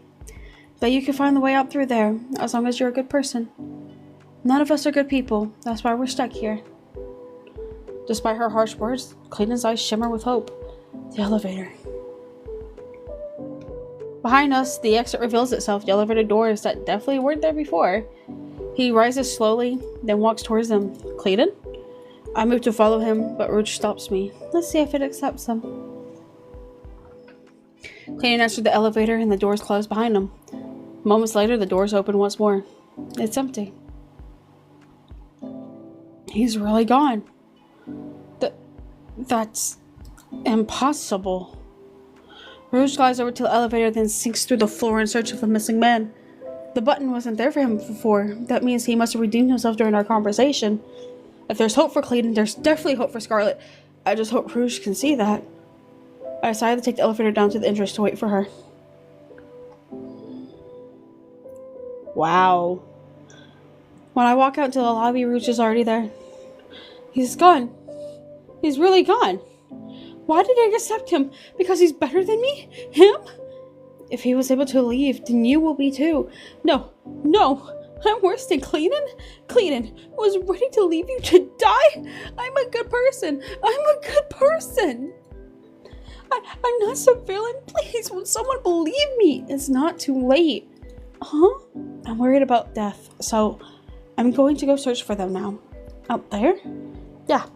But you can find the way out through there, as long as you're a good person. None of us are good people. That's why we're stuck here. Despite her harsh words, Clayton's eyes shimmer with hope. The elevator. Behind us, the exit reveals itself. The elevator doors that definitely weren't there before. He rises slowly, then walks towards them. Clayton? I move to follow him, but Rouge stops me. Let's see if it accepts him. Clayton enters the elevator and the doors close behind him. Moments later, the doors open once more. It's empty. He's really gone. That's impossible. Rouge glides over to the elevator, then sinks through the floor in search of the missing man. The button wasn't there for him before. That means he must have redeemed himself during our conversation. If there's hope for Clayton, there's definitely hope for Scarlet. I just hope Rouge can see that. I decided to take the elevator down to the entrance to wait for her. Wow. When I walk out into the lobby, Rouge is already there. He's gone. He's really gone. Why did I accept him? Because he's better than me? Him? If he was able to leave, then you will be too. No. I'm worse than Clayton. Clayton was ready to leave you to die. I'm a good person. I'm not so villain. Please, will someone believe me? It's not too late. Huh? I'm worried about death, so I'm going to go search for them now. Out there? Yeah.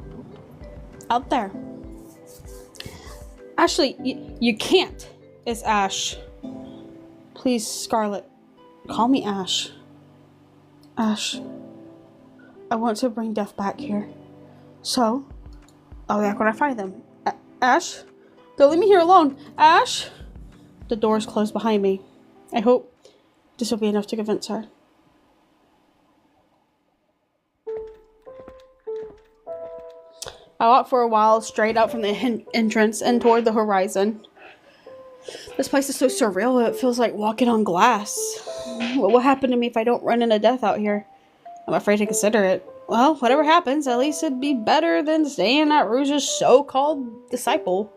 Out there. Ashley, you can't. It's Ash. Please, Scarlet. Call me Ash. Ash. I want to bring death back here. So, I'll be back when I find them. Ash? Don't leave me here alone. Ash? The door's closed behind me. I hope this will be enough to convince her. I walked for a while straight out from the entrance and toward the horizon. This place is so surreal, it feels like walking on glass. What will happen to me if I don't run into death out here? I'm afraid to consider it. Well, whatever happens, at least it'd be better than staying at Rouge's so-called disciple.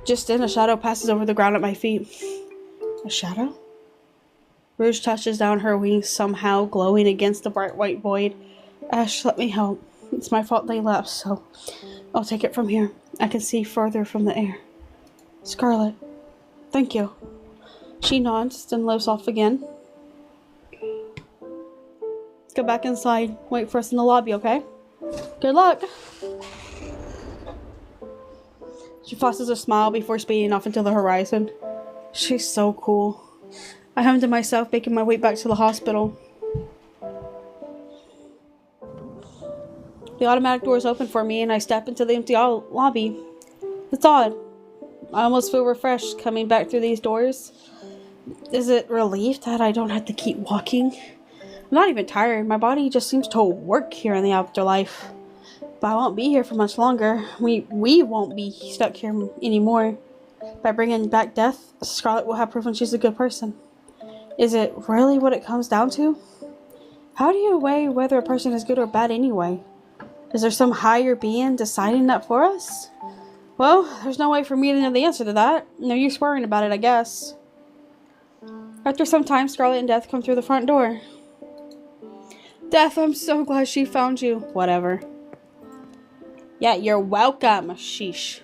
Just then, a shadow passes over the ground at my feet. A shadow? Rouge touches down her wings, somehow glowing against the bright white void. Ash, let me help. It's my fault they left, so I'll take it from here. I can see further from the air. Scarlet, thank you. She nods, then lifts off again. Let's go back inside. Wait for us in the lobby, okay? Good luck! She flashes a smile before speeding off into the horizon. She's so cool. I hummed to myself, making my way back to the hospital. The automatic doors open for me, and I step into the empty lobby. It's odd. I almost feel refreshed coming back through these doors. Is it relief that I don't have to keep walking? I'm not even tired. My body just seems to work here in the afterlife. But I won't be here for much longer. We won't be stuck here anymore. By bringing back death, Scarlet will have proven she's a good person. Is it really what it comes down to? How do you weigh whether a person is good or bad anyway? Is there some higher being deciding that for us? Well, there's no way for me to know the answer to that. No use worrying about it, I guess. After some time, Scarlet and Death come through the front door. Death, I'm so glad she found you. Whatever. Yeah, you're welcome, sheesh.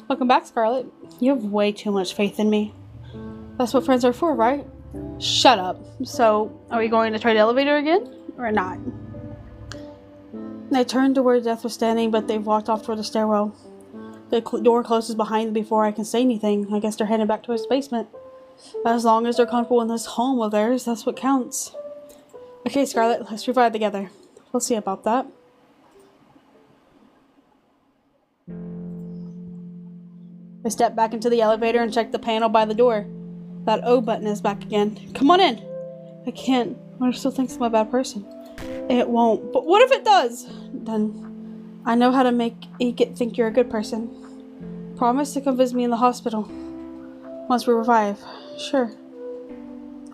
Welcome back, Scarlet. You have way too much faith in me. That's what friends are for, right? Shut up. So, are we going to try the elevator again? Or not? I turned to where Death was standing, but they've walked off toward the stairwell. The door closes behind them before I can say anything. I guess they're heading back to his basement. As long as they're comfortable in this home of theirs, that's what counts. Okay, Scarlet, let's revive together. We'll see about that. I step back into the elevator and check the panel by the door. That O button is back again. Come on in. I can't. What if it still thinks I'm a bad person? It won't. But what if it does? Then I know how to make it think you're a good person. Promise to come visit me in the hospital once we revive. Sure.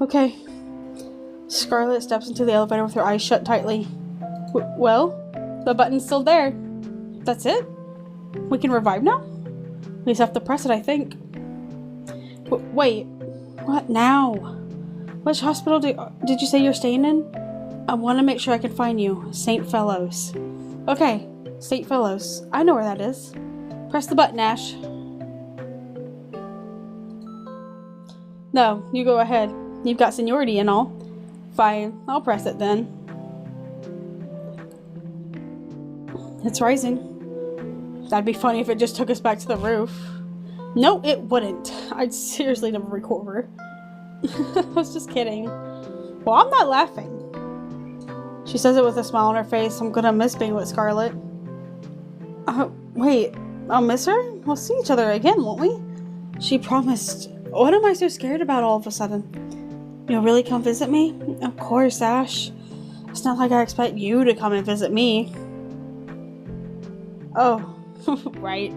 Okay. Scarlet steps into the elevator with her eyes shut tightly. Well, the button's still there. That's it? We can revive now? We just have to press it, I think. Wait. What now? Which hospital did you say you're staying in? I want to make sure I can find you. St. Fellows. Okay. St. Fellows. I know where that is. Press the button, Ash. No, you go ahead. You've got seniority and all. Fine. I'll press it then. It's rising. That'd be funny if it just took us back to the roof. No, it wouldn't. I'd seriously never recover. I was just kidding. Well, I'm not laughing. She says it with a smile on her face. I'm gonna miss being with Scarlet. Wait. I'll miss her. We'll see each other again, won't we? She promised. What am I so scared about all of a sudden? You'll really come visit me? Of course, Ash. It's not like I expect you to come and visit me. Oh, right.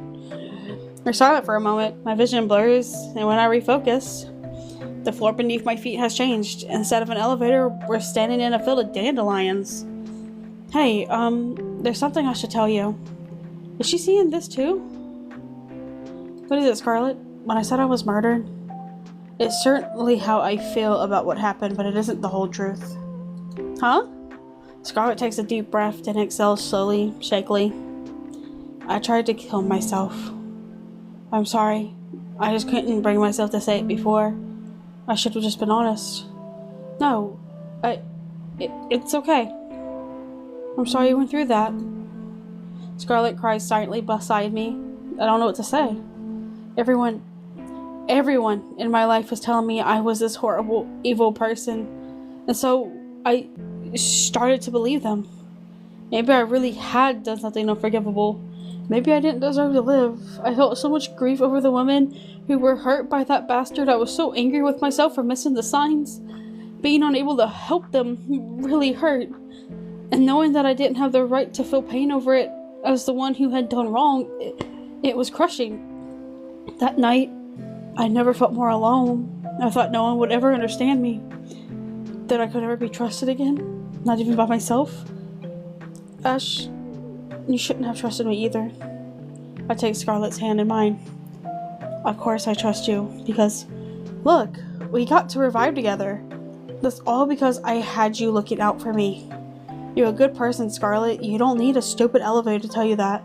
We're silent for a moment. My vision blurs, and when I refocus, the floor beneath my feet has changed. Instead of an elevator, we're standing in a field of dandelions. Hey, there's something I should tell you. Is she seeing this too? What is it, Scarlet? When I said I was murdered, it's certainly how I feel about what happened, but it isn't the whole truth. Huh? Scarlet takes a deep breath and exhales slowly, shakily. I tried to kill myself. I'm sorry. I just couldn't bring myself to say it before. I should have just been honest. No, it's okay. I'm sorry you went through that. Scarlet cries silently beside me. I don't know what to say. Everyone in my life was telling me I was this horrible, evil person. And so I started to believe them. Maybe I really had done something unforgivable. Maybe I didn't deserve to live. I felt so much grief over the women who were hurt by that bastard. I was so angry with myself for missing the signs. Being unable to help them really hurt. And knowing that I didn't have the right to feel pain over it as the one who had done wrong, it was crushing. That night, I never felt more alone. I thought no one would ever understand me. That I could never be trusted again. Not even by myself. Ash, you shouldn't have trusted me either. I take Scarlet's hand in mine. Of course I trust you, because, look, we got to revive together. That's all because I had you looking out for me. You're a good person, Scarlet. You don't need a stupid elevator to tell you that.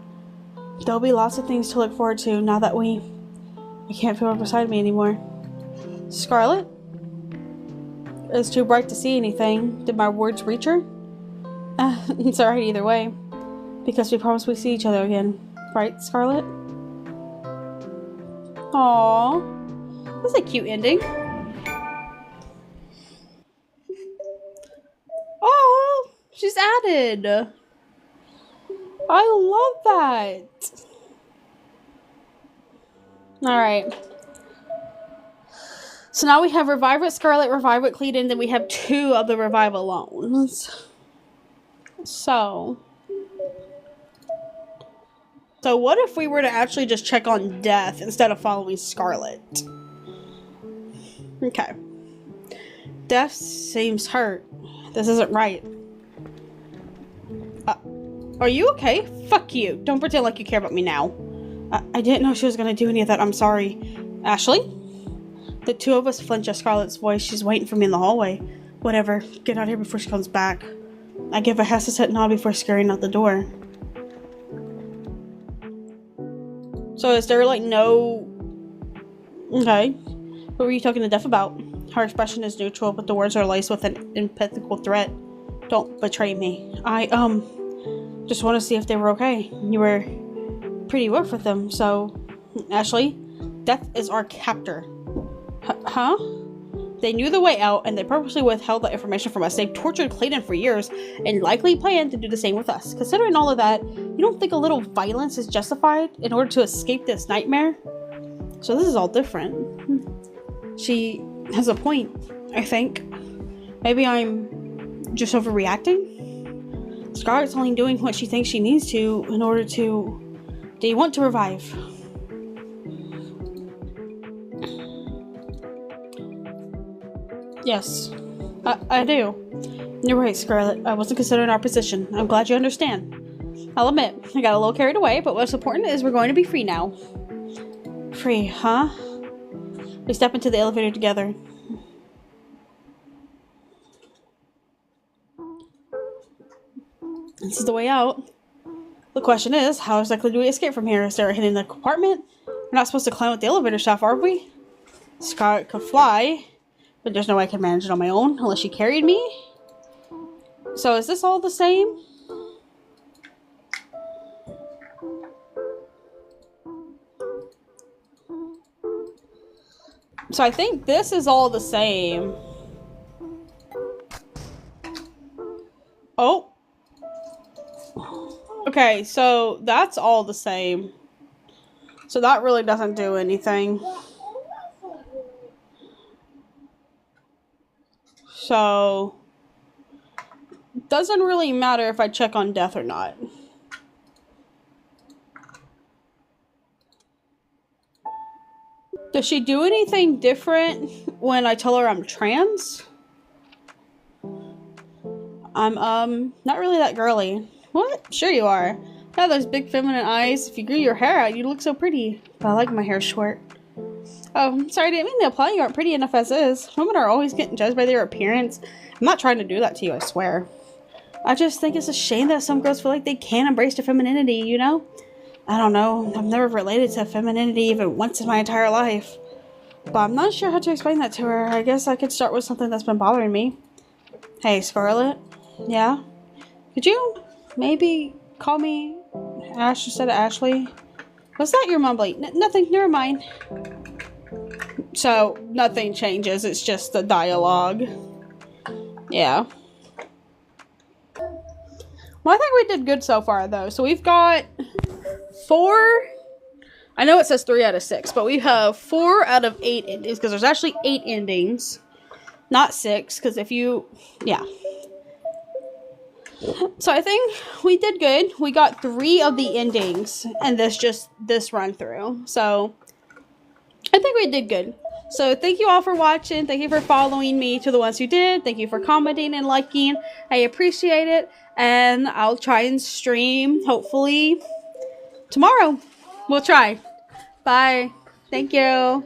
There'll be lots of things to look forward to now that I can't feel her beside me anymore. Scarlet? It's too bright to see anything. Did my words reach her? It's alright either way. Because we promised we'd see each other again. Right, Scarlet? Aww. That's a cute ending. Oh, she's added. I love that. Alright. So now we have Revive with Scarlet, Revive with Cleet, and then we have 2 of the Revive Alones. So what if we were to actually just check on Death instead of following Scarlet? Okay. Death seems hurt. This isn't right. Are you okay? Fuck you. Don't pretend like you care about me now. I didn't know she was gonna do any of that. I'm sorry. Ashley? The 2 of us flinch at Scarlet's voice. She's waiting for me in the hallway. Whatever. Get out here before she comes back. I give a hesitant nod before scurrying out the door. So is there like no... Okay. What were you talking to Death about? Her expression is neutral, but the words are laced with an empathical threat. Don't betray me. I, just want to see if they were okay. You were pretty rough with them, so... Ashley, Death is our captor. Huh? They knew the way out, and they purposely withheld that information from us. They've tortured Clayton for years, and likely plan to do the same with us. Considering all of that, you don't think a little violence is justified in order to escape this nightmare? So this is all different. She has a point, I think. Maybe I'm just overreacting? Scarlet's only doing what she thinks she needs to in order to... Do you want to revive? Yes, I do. You're right, Scarlet. I wasn't considering our position. I'm glad you understand. I'll admit, I got a little carried away, but what's important is we're going to be free now. Free, huh? We step into the elevator together. This is the way out. The question is, how exactly do we escape from here? Is there a hidden compartment? We're not supposed to climb up the elevator shaft, are we? Scarlet could fly. But there's no way I can manage it on my own unless she carried me. So is this all the same? So I think this is all the same. Oh. Okay, so that's all the same. So that really doesn't do anything. So, doesn't really matter if I check on death or not. Does she do anything different when I tell her I'm trans? I'm, not really that girly. What? Sure you are. Yeah, those big feminine eyes. If you grew your hair out, you'd look so pretty. But I like my hair short. Oh, sorry, I didn't mean to imply you aren't pretty enough as is. Women are always getting judged by their appearance. I'm not trying to do that to you, I swear. I just think it's a shame that some girls feel like they can't embrace their femininity, you know? I don't know. I've never related to femininity even once in my entire life. But I'm not sure how to explain that to her. I guess I could start with something that's been bothering me. Hey, Scarlett? Yeah? Could you maybe call me Ash instead of Ashley? Was that your mumbling? Nothing, never mind. So, nothing changes, it's just the dialogue. Yeah. Well, I think we did good so far, though. So we've got 4... I know it says 3 out of 6, but we have 4 out of 8 endings, because there's actually 8 endings. Not 6, because if you... Yeah. So I think we did good. We got 3 of the endings, and this run through. So, I think we did good. So, thank you all for watching. Thank you for following me, to the ones who did. Thank you for commenting and liking. I appreciate it. And I'll try and stream, hopefully, tomorrow. We'll try. Bye. Thank you.